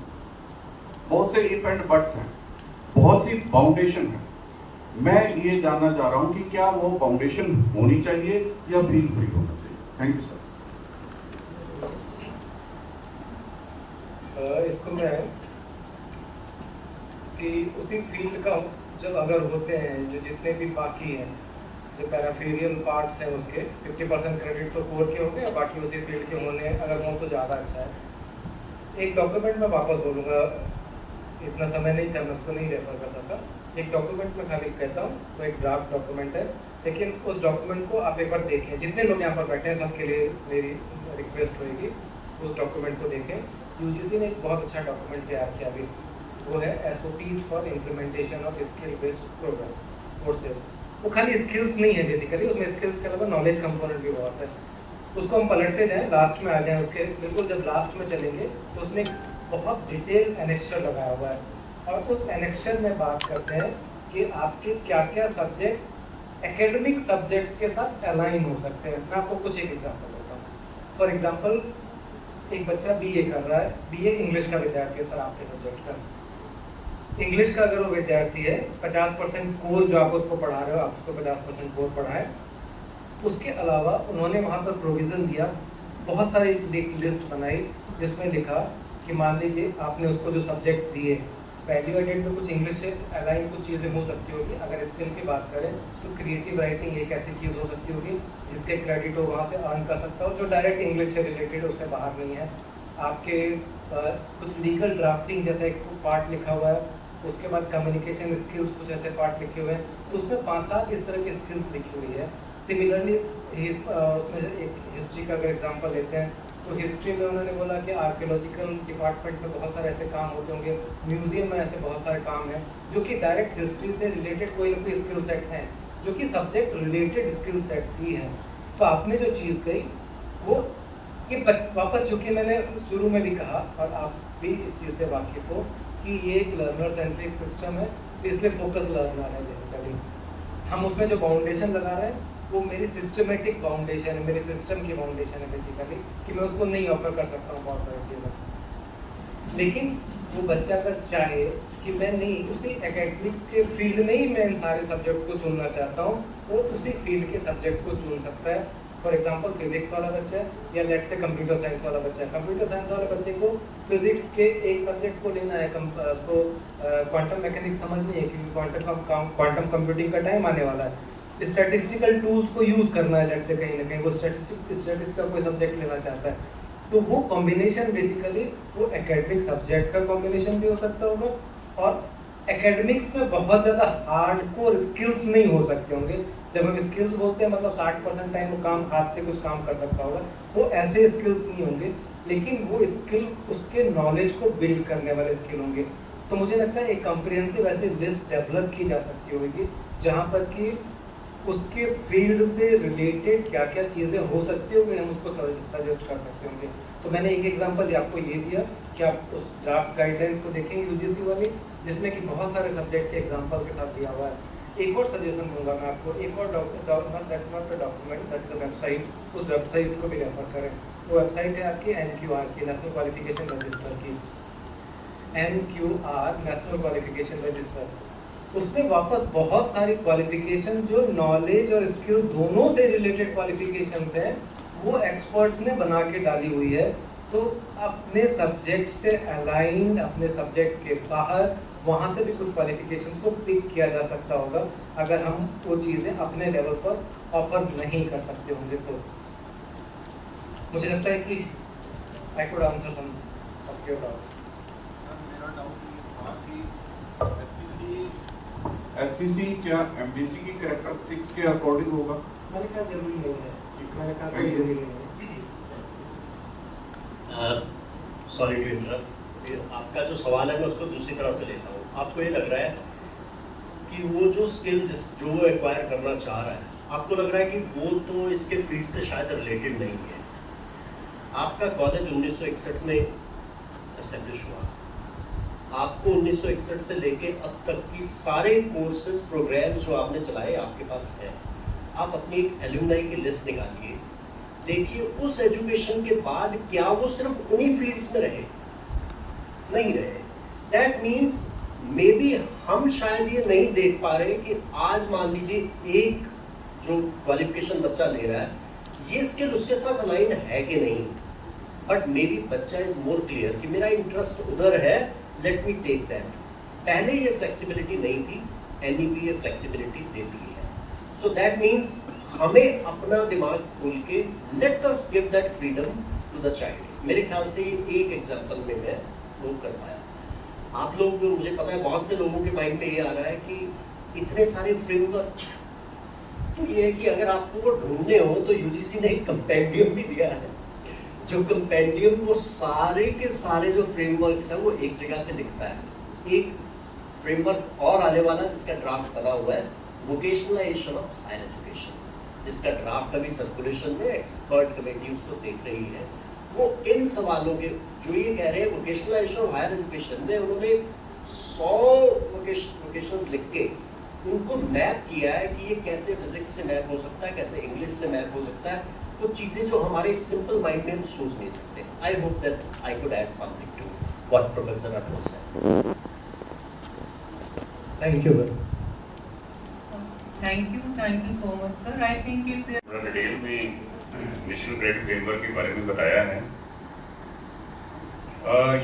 बहुत से इफ एंड बट्स हैं, बहुत सी बाउंडेशन है। मैं ये जानना चाह रहा हूँ कि क्या वो बाउंडेशन होनी चाहिए या फील फ्री होना चाहिए? Thank you sir. इसको मैं कि उसी फील्ड का जब अगर होते हैं जो जितने भी बाकी हैं जो पैराफेरियल पार्ट्स हैं उसके 50% क्रेडिट तो कोर के होंगे और बाकी उसी फील्ड के होने अगर हों तो ज़्यादा अच्छा है। एक डॉक्यूमेंट मैं वापस बोलूँगा, इतना समय नहीं था मैं उसको नहीं रेफर कर सकता। एक डॉक्यूमेंट में खाली कहता हूँ, वो एक ड्राफ्ट डॉक्यूमेंट है, लेकिन उस डॉक्यूमेंट को आप एक बार देखें, जितने लोग यहाँ पर बैठे हैं सबके लिए मेरी रिक्वेस्ट रहेगी उस डॉक्यूमेंट को देखें। यूजीसी ने एक बहुत अच्छा डॉक्यूमेंट तैयार किया अभी, वो है SOPs for implementation of skill based programme courses. वो खाली स्किल्स नहीं है बेसिकली, उसमें स्किल्स के अलावा नॉलेज कंपोनेंट भी बहुत है। उसको हम पलटते जाएं, लास्ट में आ जाएं, उसके बिल्कुल जब लास्ट में चलेंगे तो उसमें बहुत डिटेल एनेक्सर लगाया हुआ है और उस एनेक्सर में बात करते हैं कि आपके क्या क्या सब्जेक्ट एकेडमिक सब्जेक्ट के साथ अलाइन हो सकते हैं। मैं आपको कुछ एक एग्जांपल देता हूँ। फॉर एग्जांपल एक बच्चा BA कर रहा है, BA इंग्लिश का विद्यार्थी है सर, आपके सब्जेक्ट का इंग्लिश का अगर वो विद्यार्थी है 50% कोर जो आप उसको पढ़ा रहे हो आप उसको 50% कोर पढ़ाएं। उसके अलावा उन्होंने वहाँ पर प्रोविज़न दिया, बहुत सारी लिस्ट बनाई जिसमें लिखा कि मान लीजिए आपने उसको जो सब्जेक्ट दिए वैल्यू एडेड में कुछ इंग्लिश से अलाइन कुछ चीज़ें हो सकती होगी। अगर स्किल की बात करें तो क्रिएटिव राइटिंग एक ऐसी चीज़ हो सकती होगी जिसके क्रेडिट वो वहाँ से अर्न कर सकता हो जो डायरेक्ट इंग्लिश से रिलेटेड उससे बाहर नहीं है। आपके कुछ लीगल ड्राफ्टिंग जैसा एक पार्ट लिखा हुआ है, उसके बाद कम्युनिकेशन स्किल्स कुछ ऐसे पार्ट लिखे हुए हैं, तो उसमें 5-7 इस तरह की स्किल्स लिखी हुई है। सिमिलरली उसमें एक हिस्ट्री का अगर एग्जांपल लेते हैं तो हिस्ट्री में उन्होंने बोला कि आर्कियोलॉजिकल डिपार्टमेंट में बहुत सारे ऐसे काम होते होंगे, म्यूजियम में ऐसे बहुत सारे काम हैं जो कि डायरेक्ट हिस्ट्री से रिलेटेड कोई ना कोई स्किल सेट हैं जो कि सब्जेक्ट रिलेटेड स्किल सेट्स ही हैं। तो आपने जो चीज़ कही वो कि वापस चूँकि मैंने शुरू में भी कहा और आप भी इस चीज़ से वाकिफ हो कि ये एक लर्नर सेंट्रिक सिस्टम है, तो इसलिए फोकस लर्नर है। बेसिकली हम उसमें जो फाउंडेशन लगा रहे हैं वो मेरी सिस्टमेटिक फाउंडेशन है, मेरे सिस्टम की फाउंडेशन है बेसिकली, कि मैं उसको नहीं ऑफर कर सकता हूँ बहुत सारी चीज़ें। लेकिन वो बच्चा अगर चाहे कि मैं नहीं उसी एकेडमिक्स के फील्ड में ही मैं इन सारे सब्जेक्ट को चुनना चाहता हूँ, वो उसी फील्ड के सब्जेक्ट को चुन सकता है। फॉर एग्जांपल फिजिक्स वाला बच्चा है या लेट्स से कंप्यूटर साइंस वाला बच्चा है। कंप्यूटर साइंस वाले बच्चे को फिजिक्स के एक सब्जेक्ट को लेना है, उसको क्वांटम मैकेनिक्स समझनी है क्योंकि क्वांटम कंप्यूटिंग का टाइम आने वाला है। स्टैटिस्टिकल टूल्स को यूज़ करना है, लेट्स से कहीं ना कहीं वो स्टैटिस्टिक्स का कोई सब्जेक्ट लेना चाहता है, तो वो कॉम्बिनेशन बेसिकली वो एकेडमिक सब्जेक्ट का कॉम्बिनेशन भी हो सकता होगा और एकेडमिक्स में बहुत ज़्यादा हार्डकोर स्किल्स नहीं हो सकते होंगे। जब हम स्किल्स बोलते हैं मतलब 60% टाइम वो काम हाथ से कुछ काम कर सकता होगा, वो ऐसे स्किल्स नहीं होंगे, लेकिन वो स्किल उसके नॉलेज को बिल्ड करने वाले स्किल होंगे। तो मुझे लगता है एक कॉम्प्रिहेंसिव ऐसी लिस्ट डेवलप की जा सकती होगी जहाँ पर कि उसके फील्ड से रिलेटेड क्या क्या चीज़ें हो सकती होंगी, हम उसको सजेस्ट कर सकते होंगे। तो मैंने एक एग्जांपल आपको ये दिया कि आप उस ड्राफ्ट गाइडलाइंस को देखेंगे यूजीसी वाली, जिसमें कि बहुत सारे सब्जेक्ट के एग्जांपल के साथ दिया हुआ है। एक और सजेशन दूंगा मैं आपको, एक और डॉक्यूमेंट वेबसाइट, उस वेबसाइट को भी रेफर करें। वो वेबसाइट है आपकी NQR की, नेशनल क्वालिफिकेशन रजिस्टर की, NQR नेशनल क्वालिफिकेशन रजिस्टर। उसमें वापस बहुत सारी क्वालिफिकेशन जो नॉलेज और स्किल दोनों से रिलेटेड क्वालिफिकेशंस हैं वो एक्सपर्ट्स ने बना के डाली हुई है। तो अपने सब्जेक्ट से अलाइन, अपने सब्जेक्ट के बाहर वहाँ से भी कुछ क्वालिफिकेशंस को पिक किया जा सकता होगा अगर हम वो चीज़ें अपने लेवल पर ऑफर नहीं कर सकते होंगे। तो मुझे लगता है कि I could answer some of your doubts. SCC क्या MDC की कैरेक्टरिस्टिक्स के अकॉर्डिंग होगा? मैंने कहा जरूरी नहीं है, मैंने कहा कोई जरूरी नहीं है। सॉरी टू इंटरप्ट, आपका जो सवाल है मैं उसको दूसरी तरह से लेता हूँ। आपको ये लग रहा है कि वो जो स्किल जो वो एक्वायर करना चाह रहा है, आपको लग रहा है कि वो तो इसके फील्ड से शायद रिलेटेड नहीं है। आपका कॉलेज 1961 में एस्टेब्लिश हुआ, आपको 1961 से लेके अब तक की सारे कोर्सेज प्रोग्राम्स जो आपने चलाए आपके पास है। आप अपनी एक एल्यूमनाई की लिस्ट निकालिए, देखिए उस एजुकेशन के बाद क्या वो सिर्फ उन्हीं फील्ड्स में रहे, नहीं रहे। दैट मीन्स मे बी हम शायद ये नहीं देख पा रहे कि आज मान लीजिए एक जो क्वालिफिकेशन बच्चा ले रहा है ये स्किल उसके साथ अलाइन है कि नहीं, बट मे बी बच्चा इज मोर क्लियर कि मेरा इंटरेस्ट उधर है, लेट मी टेक दैट। पहले ये फ्लेक्सिबिलिटी नहीं थी, NEP ये फ्लेक्सिबिलिटी देती है। सो दैट मीन्स हमें अपना दिमाग खोल के let us give that freedom to the child. मेरे ख्याल से ये एक एग्जांपल में मैं वो कर पाया। आप लोग, मुझे पता है बहुत से लोगों के माइंड में ये आ रहा है कि इतने सारे फ्रेमवर्क, तो ये है कि अगर आपको वो ढूंढने हो तो यूजीसी ने एक कंपेंडियम भी दिया है, जो कंपेंडियम वो सारे के सारे जो फ्रेमवर्क्स है वो एक जगह पे दिखता है। एक फ्रेमवर्क और आने वाला जिसका ड्राफ्ट बना हुआ है, वोकेशनलाइजेशन ऑफ हायर एजुकेशन, जिसका ड्राफ्ट अभी सर्कुलेशन में एक्सपर्ट कमेटी उसको देख रही है। वो इन सवालों के जो ये कह रहे हैं वोकेशनलाइजेशन ऑफ हायर एजुकेशन में उन्होंने 100 वोकेशंस लिख के उनको मैप किया है कि ये कैसे फिजिक्स से मैप हो सकता है, कैसे इंग्लिश से मैप हो सकता है, कुछ चीजें जो हमारे सिंपल माइंड में हम सोच नहीं सकते। I hope that I could add something to what professor Rathore said. Thank you sir. Thank you so much, sir. I think if there पूरा डिटेल में नेशनल क्रेडिट फ्रेमवर्क के बारे में बताया है।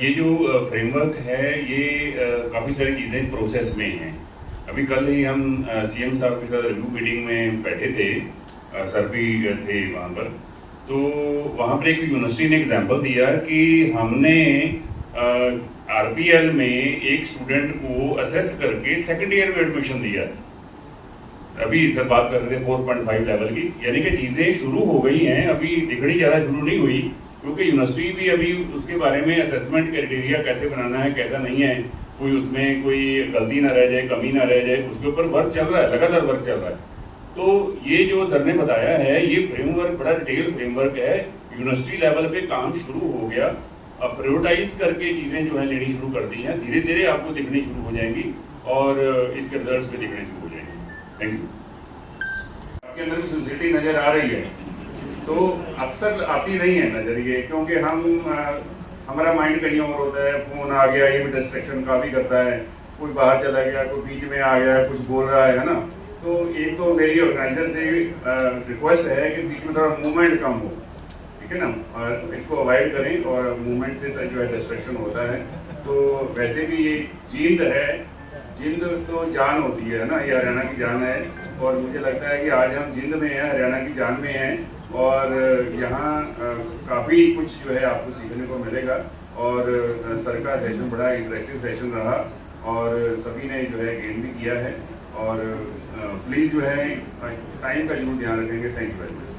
ये जो फ्रेमवर्क है ये काफ़ी सारी चीज़ें प्रोसेस में हैं। अभी कल ही हम CM साहब के साथ रिव्यू मीटिंग में बैठे थे, सर भी थे वहाँ पर, तो वहाँ पर एक यूनिवर्सिटी ने एग्जांपल दिया कि हमने RPL में एक स्टूडेंट को असेस करके सेकेंड ईयर में एडमिशन दिया। अभी सर बात कर रहे थे 4.5 लेवल की, यानी कि चीज़ें शुरू हो गई हैं, अभी दिखड़ी ज़्यादा शुरू नहीं हुई, क्योंकि यूनिवर्सिटी भी अभी उसके बारे में असेसमेंट क्राइटेरिया कैसे बनाना है, कैसा नहीं है, कोई उसमें कोई गलती ना रह जाए, कमी ना रह जाए, उसके ऊपर वर्क चल रहा है, लगातार वर्क चल रहा है। तो ये जो सर ने बताया है ये फ्रेमवर्क बड़ा डिटेल फ्रेमवर्क है, यूनिवर्सिटी लेवल पे काम शुरू हो गया। अब प्रायोरिटाइज करके चीज़ें जो है लेनी शुरू कर दी हैं, धीरे धीरे आपको दिखनी शुरू हो जाएंगी और इसके रिजल्ट भी दिखने शुरू हो जाएंगे। Thank you. आपके अंदर भी सिंसियरिटी नज़र आ रही है, तो अक्सर आती नहीं है नज़र ये, क्योंकि हमारा माइंड कहीं और होता है, फ़ोन आ गया, ये भी डिस्ट्रैक्शन काफ़ी करता है, कोई बाहर चला गया, कोई बीच में आ गया, कुछ बोल रहा है ना। तो एक तो मेरी ऑर्गेनाइजर से रिक्वेस्ट है कि बीच में थोड़ा मूवमेंट कम हो, ठीक है ना, और इसको अवॉइड करें, और मूवमेंट से जो है डिस्ट्रैक्शन होता है। तो वैसे भी ये जींद है, जिंद तो जान होती है ना, ये हरियाणा की जान है, और मुझे लगता है कि आज हम जिंद में हैं, हरियाणा की जान में हैं, और यहाँ काफ़ी कुछ जो है आपको सीखने को मिलेगा। और सर का सेशन बड़ा इंटरेक्टिव सेशन रहा, और सभी ने जो है गेन भी किया है, और प्लीज़ जो है टाइम का जरूर ध्यान रखेंगे। Thank you very much.